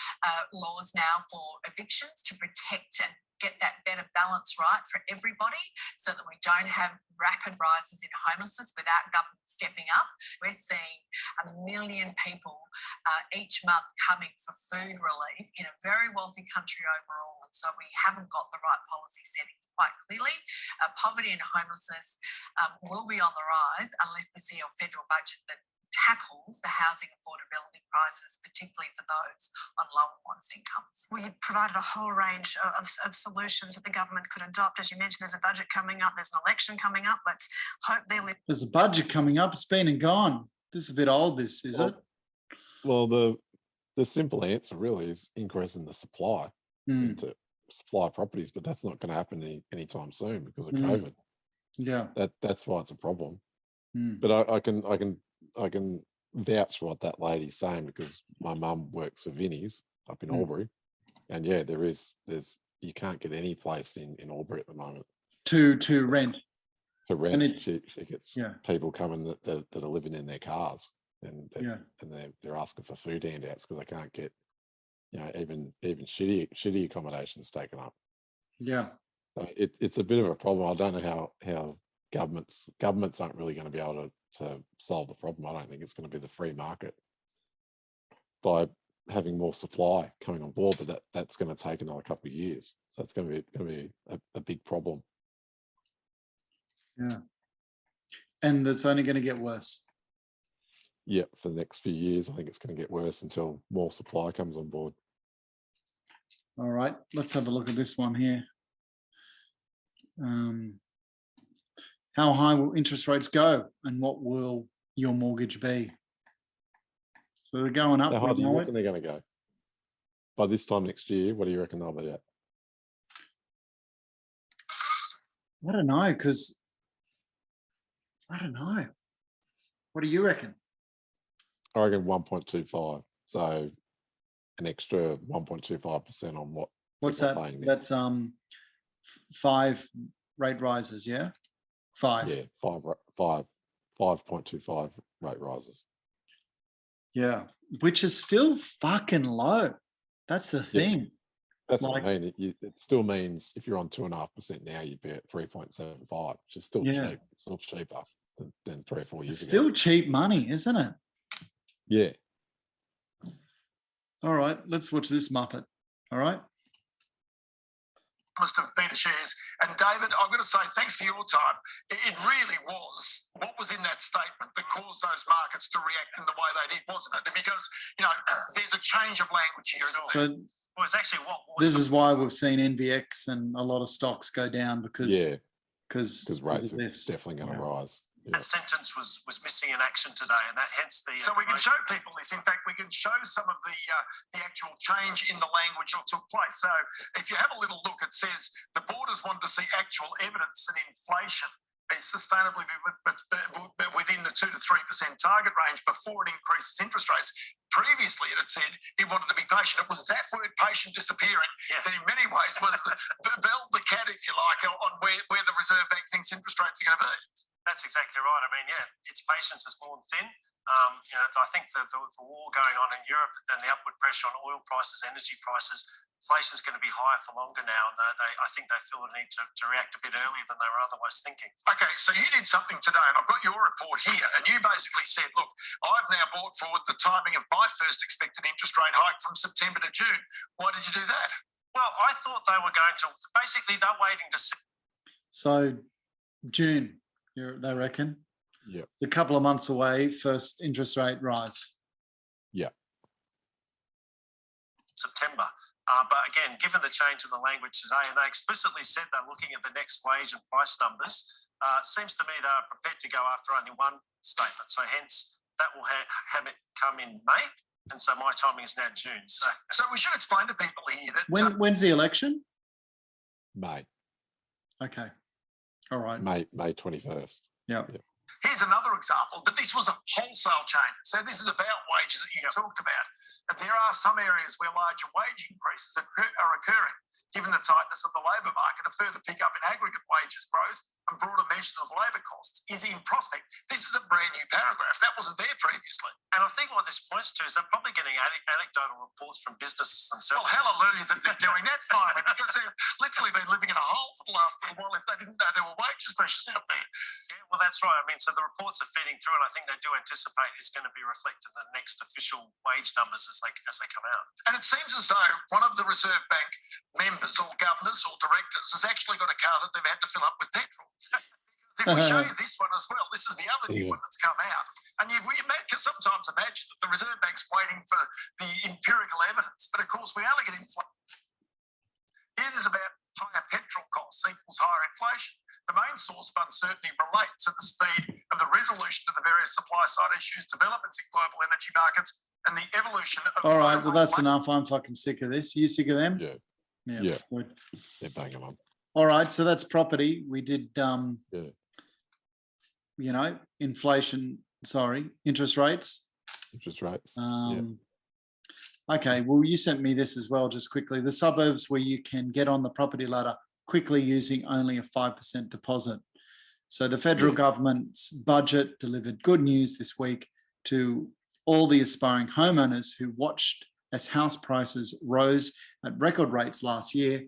laws now for evictions to protect and get that better balance right for everybody so that we don't have rapid rises in homelessness without government stepping up. We're seeing 1 million people each month coming for food relief in a very wealthy country overall. And so we haven't got the right policy settings quite clearly. Poverty and homelessness will be on the rise unless we see a federal budget that tackles the housing affordability crisis, particularly for those on low and modest incomes. We provided a whole range of solutions that the government could adopt. As you mentioned, there's a budget coming up, there's an election coming up. Let's hope there's a budget coming up. It's been and gone. This is a bit old, this, is it? Well, the simple answer really is increasing the supply into supply properties, but that's not going to happen anytime soon because of COVID. Yeah. That's why it's a problem. But I can vouch for what that lady's saying because my mum works for Vinnie's up in Albury, and yeah, there's you can't get any place in Albury at the moment to rent. To rent, and she gets people coming that are living in their cars, and they're asking for food handouts because they can't get, even shitty accommodations taken up. Yeah, so it's a bit of a problem. I don't know how governments aren't really going to be able to solve the problem. I don't think it's going to be the free market by having more supply coming on board, but that's going to take another couple of years. So it's going to be a big problem. Yeah, and it's only going to get worse. Yeah, for the next few years, I think it's going to get worse until more supply comes on board. All right, let's have a look at this one here. How high will interest rates go, and what will your mortgage be? So they're going up. How high do you reckon they're going to go? By this time next year, what do you reckon they'll be at? I don't know, because I don't know. What do you reckon? I reckon 1.25. So an extra 1.25% on what. What's that? That's 5 rate rises, yeah? 5. Yeah, 5.25 rate rises. Yeah, which is still fucking low. That's the thing. Yeah, that's what I mean. It still means if you're on 2.5% now, you'd be at 3.75, which is still cheap. It's still cheaper than 3 or 4 years ago. It's still cheap money, isn't it? Yeah. All right, let's watch this Muppet. All right. Must have been shares. And David, I'm going to say thanks for your time. It really was what was in that statement that caused those markets to react in the way they did, wasn't it? Because, there's a change of language here, isn't there? Well, it's actually what was. This is why we've seen NVX and a lot of stocks go down because rates are definitely going to rise. That sentence was missing in action today, and that hence the. So we can show people this. In fact, we can show some of the actual change in the language that took place. So if you have a little look, it says the borders want to see actual evidence that inflation is sustainably within the 2 to 3% target range before it increases interest rates. Previously, it had said it wanted to be patient. It was that word patient disappearing that in many ways was the bell the cat, if you like, on where the Reserve Bank thinks interest rates are going to be. That's exactly right. I mean, its patience is worn thin. I think the war going on in Europe and the upward pressure on oil prices, energy prices, inflation is going to be higher for longer now. And I think they feel the need to react a bit earlier than they were otherwise thinking. Okay, so you did something today, and I've got your report here, and you basically said, look, I've now brought forward the timing of my first expected interest rate hike from September to June. Why did you do that? Well, I thought they were going to, basically they're waiting to see. So June. They reckon? Yeah. A couple of months away, first interest rate rise. Yeah. September. But again, given the change in the language today, and they explicitly said they're looking at the next wage and price numbers, seems to me they're prepared to go after only one statement. So hence, that will have it come in May. And so my timing is now June. So we should explain to people here that... When's the election? May. Okay. All right. May 21st. Yeah. Here's another example, but this was a wholesale change. So this is about wages that you talked about. And there are some areas where larger wage increases are occurring, given the tightness of the labour market. A further pickup in aggregate wages growth and broader measures of labour costs is in prospect. This is a brand new paragraph. That wasn't there previously. And I think what this points to is they're probably getting anecdotal reports from businesses themselves. Well, hallelujah that they're doing that finally, because they've literally been living in a hole for the last little while if they didn't know there were wages pressures out there. Yeah, well, that's right. I mean, so the reports are feeding through, and I think they do anticipate it's going to be reflected in the next official wage numbers as they come out. And it seems as though one of the Reserve Bank members or governors or directors has actually got a car that they've had to fill up with petrol. If we show you this one as well, this is the other new one that's come out. And we can sometimes imagine that the Reserve Bank's waiting for the empirical evidence, but of course we only get inflation. It is about higher petrol costs equals higher inflation. The main source of uncertainty relates to the speed of the resolution of the various supply side issues, developments in global energy markets, and the evolution of... All right, well, that's enough. I'm fucking sick of this. You sick of them? Yeah. Yeah. They're banging on. All right, so that's property. We did, you know, interest rates. Interest rates. Okay, well, you sent me this as well, just quickly. The suburbs where you can get on the property ladder quickly using only a 5% deposit. So the federal government's budget delivered good news this week to all the aspiring homeowners who watched as house prices rose at record rates last year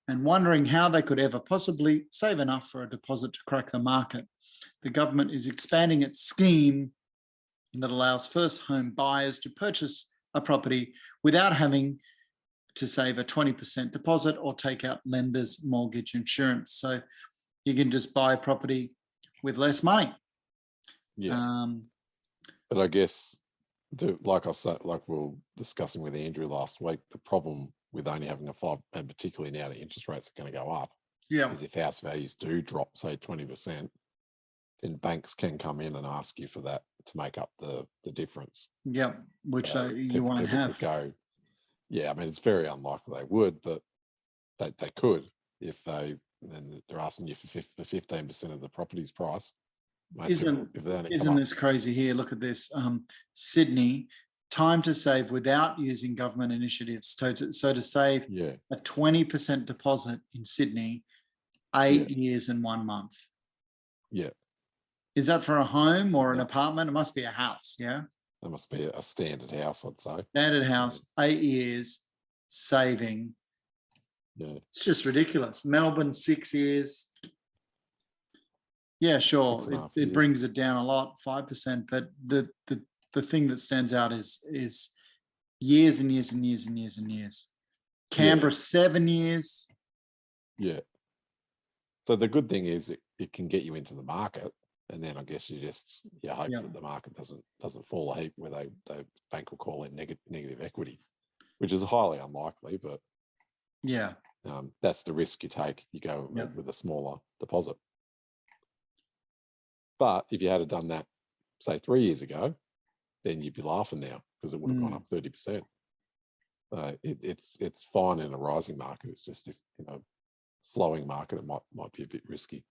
and wondering how they could ever possibly save enough for a deposit to crack the market. The government is expanding its scheme that allows first home buyers to purchase a property without having to save a 20% deposit or take out lenders' mortgage insurance. So you can just buy a property with less money. Yeah. But I guess, like we were discussing with Andrew last week, the problem with only having a 5%, and particularly now the interest rates are going to go up, is if house values do drop, say 20%, then banks can come in and ask you for that to make up the difference. Yeah, which you won't have. I mean, it's very unlikely they would, but they could if then they're asking you for 15% of the property's price. Isn't this crazy here? Look at this. Sydney, time to save without using government initiatives. So to save a 20% deposit in Sydney, 8 years and 1 month. Yeah. Is that for a home or an apartment? It must be a house, yeah? That must be a standard house, I'd say. Standard house, 8 years, saving. Yeah. It's just ridiculous. Melbourne, 6 years. Yeah, sure. It brings it down a lot, 5%. But the thing that stands out is years and years and years and years and years. Canberra, 7 years. Yeah. So the good thing is it can get you into the market. And then I guess you hope that the market doesn't fall a heap where the bank will call in negative equity, which is highly unlikely, but that's the risk you take. You go with a smaller deposit. But if you had done that, say 3 years ago, then you'd be laughing now because it would have gone up 30%. It's fine in a rising market. It's just if slowing market, it might be a bit risky.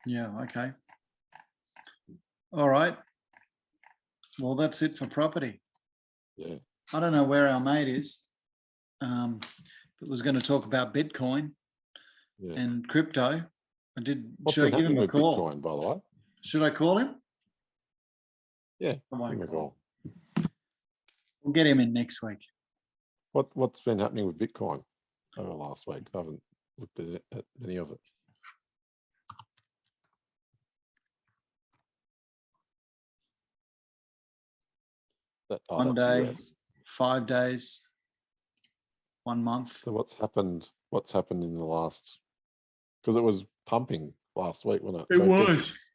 Yeah. Okay. All right. Well, that's it for property. Yeah. I don't know where our mate is. That was going to talk about Bitcoin and crypto. Should I give him a call? Bitcoin, by the way. Should I call him? Yeah. Give him a call. We'll get him in next week. What's been happening with Bitcoin over last week? I haven't looked at any of it. One day, 5 days, 1 month. So what's happened in the last, because it was pumping last week, wasn't it? It was.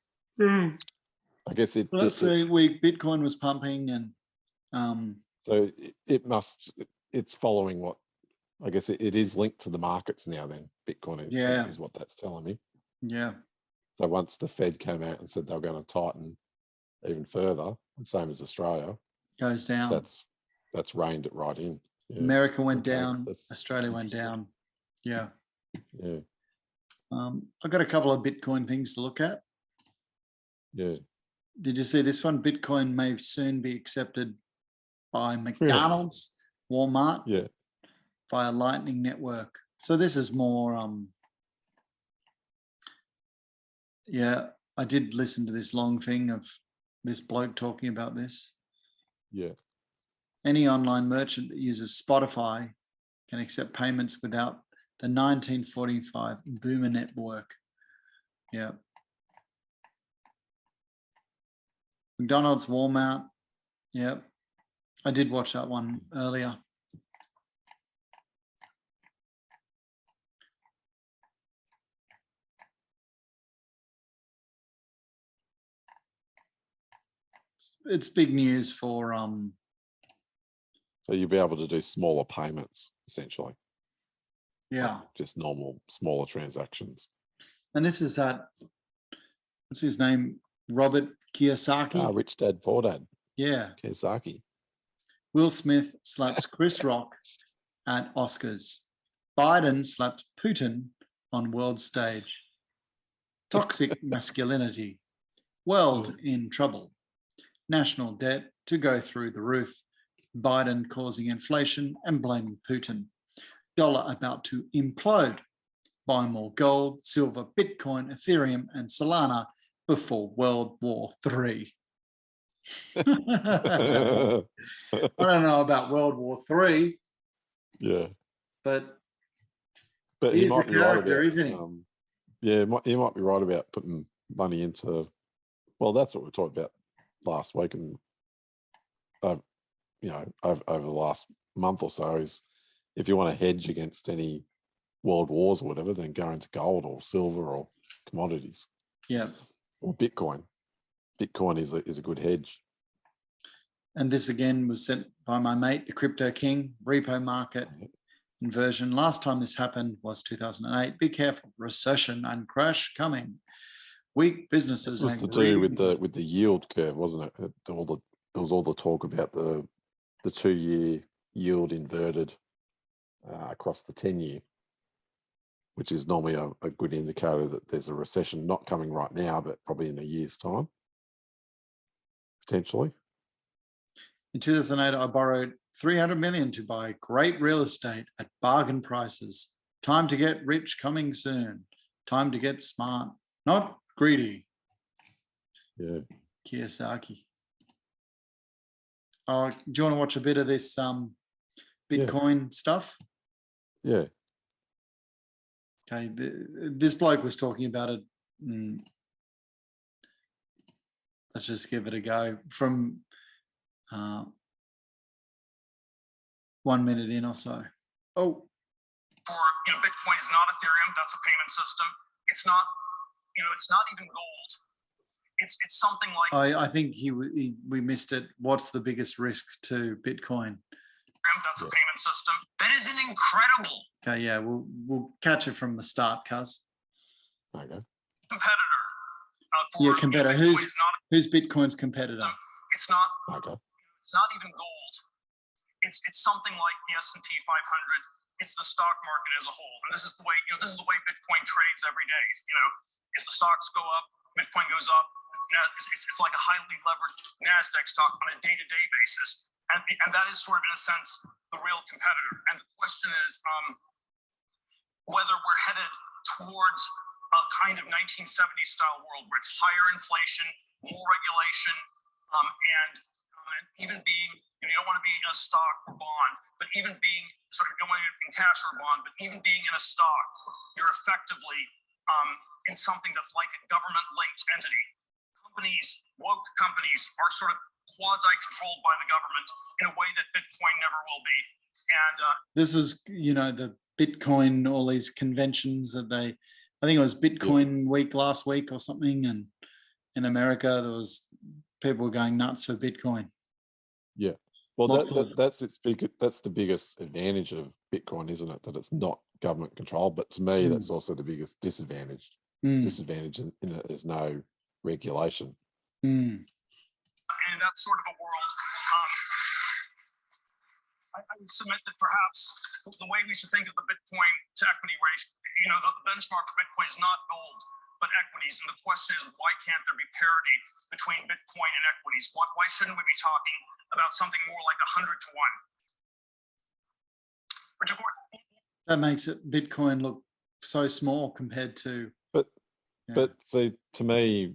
I guess Bitcoin was pumping and so it must, it's following what, I guess it is linked to the markets now then, Bitcoin is what that's telling me. Yeah. So once the Fed came out and said they were going to tighten even further, the same as Australia, Goes down. That's reined it right in. Yeah. America went down, Australia went down. Yeah. Yeah. I've got a couple of Bitcoin things to look at. Yeah. Did you see this one? Bitcoin may soon be accepted by McDonald's, Walmart, via Lightning Network. So this is more, I did listen to this long thing of this bloke talking about this. Yeah. Any online merchant that uses Spotify can accept payments without the 1945 Boomer network. Yeah. McDonald's, Walmart. Yeah. I did watch that one earlier. It's big news for so you'll be able to do smaller payments essentially. Yeah. Like just normal smaller transactions. And this is that, what's his name? Robert Kiyosaki. Rich Dad Poor Dad. Yeah. Kiyosaki. Will Smith slaps Chris Rock at Oscars. Biden slaps Putin on world stage. Toxic masculinity. World in trouble. National debt to go through the roof. Biden causing inflation and blaming Putin. Dollar about to implode. Buy more gold, silver, Bitcoin, Ethereum, and Solana before World War III. I don't know about World War III. Yeah. But he might be right about, isn't he? he might be right about putting money into, well, that's what we talked about last week and over the last month or so, is if you want to hedge against any world wars or whatever, then go into gold or silver or commodities. Yeah. Or Bitcoin. Bitcoin is a good hedge. And this again was sent by my mate, the Crypto King, repo market inversion. Last time this happened was 2008. Be careful, recession and crash coming. Weak businesses. This was to do with the yield curve, wasn't it? There was all the talk about the 2-year yield inverted across the 10-year, which is normally a good indicator that there's a recession not coming right now, but probably in a year's time, potentially. In 2008, I borrowed 300 million to buy great real estate at bargain prices. Time to get rich coming soon. Time to get smart, not greedy. Yeah. Kiyosaki. Oh, do you want to watch a bit of this Bitcoin stuff? Yeah. Okay, this bloke was talking about it. Let's just give it a go from 1 minute in or so. Oh. For Bitcoin is not Ethereum. That's a payment system. It's not. It's not even gold. It's something like. I think we missed it. What's the biggest risk to Bitcoin? That's a payment system. That is an incredible. Okay, yeah, we'll catch it from the start, cuz. Okay. Competitor. Competitor. Who's Bitcoin's competitor? It's not. Okay. It's not even gold. It's something like the S&P 500. It's the stock market as a whole, and this is the way Bitcoin trades every day. If the stocks go up, Bitcoin goes up. It's like a highly levered NASDAQ stock on a day-to-day basis, and that is sort of, in a sense, the real competitor. And the question is whether we're headed towards a kind of 1970s style world where it's higher inflation, more regulation, and even being, you don't want to be in a stock or bond, but even being sort of going in cash or bond, but even being in a stock, you're effectively in something that's like a government-linked entity. Woke companies are sort of quasi-controlled by the government in a way that Bitcoin never will be. And this was, the Bitcoin, all these conventions that I think it was Bitcoin week last week or something, and in America there was people were going nuts for Bitcoin. Yeah. Well, that's its big. That's the biggest advantage of Bitcoin, isn't it? That it's not government controlled. But to me, that's also the biggest disadvantage. Disadvantage in that there's no regulation. In that sort of a world, I would submit that perhaps the way we should think of the Bitcoin to equity ratio, the benchmark for Bitcoin is not gold, but equities. And the question is, why can't there be parity between Bitcoin and equities? Why shouldn't we be talking about something more like 100 to 1? Which of course, that makes it Bitcoin look so small compared to. But see, to me,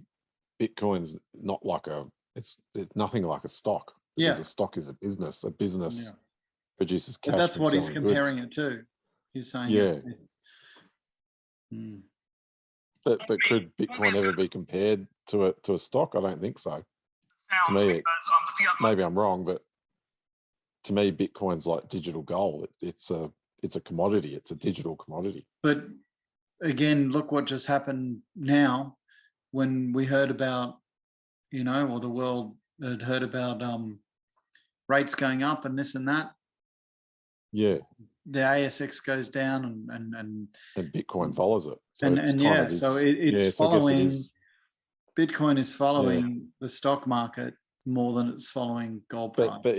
Bitcoin's not like it's nothing like a stock. Because a stock is a business. A business produces cash. But that's from what he's selling comparing goods. it to. He's saying, But could Bitcoin ever be compared to a stock? I don't think so. To me, maybe I'm wrong, but to me, Bitcoin's like digital gold. It's a commodity. It's a digital commodity. But again, look what just happened now when we heard about, or the world had heard about rates going up and this and that. Yeah. The ASX goes down and Bitcoin follows it. So it's following. it is. Bitcoin is following the stock market more than it's following gold price. But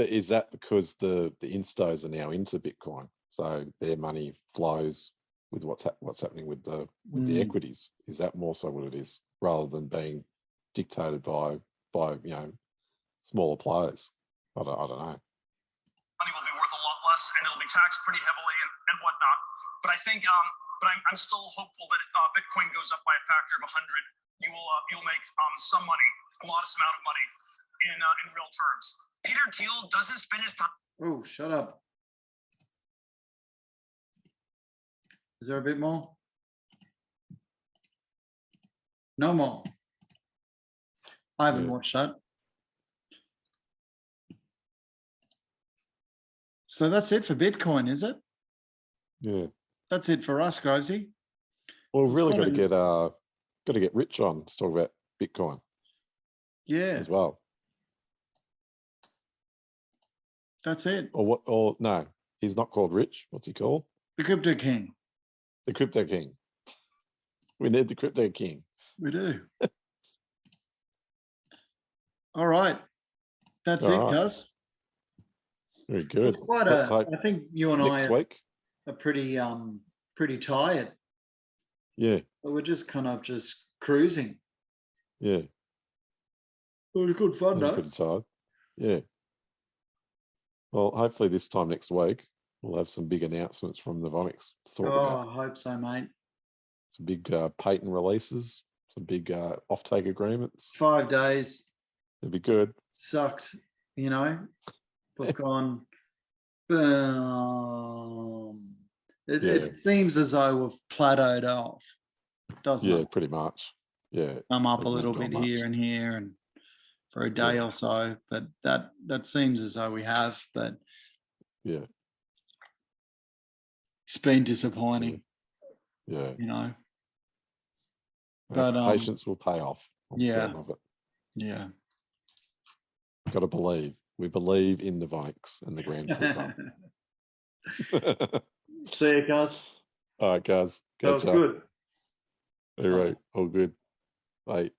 is that because the instos are now into Bitcoin, so their money flows with what's happening with the equities? Is that more so what it is, rather than being dictated by smaller players? I don't know. Money will be worth a lot less, and it'll be taxed pretty heavily and whatnot. But I think, I'm still hopeful that if Bitcoin goes up by a factor of 100, you'll make some money, a modest amount of money in real terms. Peter Thiel doesn't spend his time. Oh, shut up. Is there a bit more? No more. I haven't watched that. So that's it for Bitcoin, is it? Yeah. That's it for us, Grovesy. Well, we've really got to get Rich on to talk about Bitcoin. Yeah. As well. That's it. Or no, he's not called Rich. What's he called? The Crypto King. The Crypto King. We need the Crypto King. We do. All right. That's it, guys. Very good. It's quite I think you and next week are pretty tired. Yeah. So we're just kind of cruising. Yeah. It was good fun, though. Pretty tired. Yeah. Well, hopefully this time next week we'll have some big announcements from Novonix to talk about. I hope so, mate. Some big patent releases, some big offtake agreements. 5 days. It'd be good. Sucked, We've gone, boom. It seems as though we've plateaued off, doesn't it? Yeah, pretty much. Yeah. I'm up a little bit here and for a day or so, but that seems as though we have, but yeah, it's been disappointing. Yeah. But patience will pay off. I'm certain of it. Yeah. Got to believe. We believe in Novonix and the Grand Prix. See you, guys. All right, guys. That was good. All right. All good. Bye.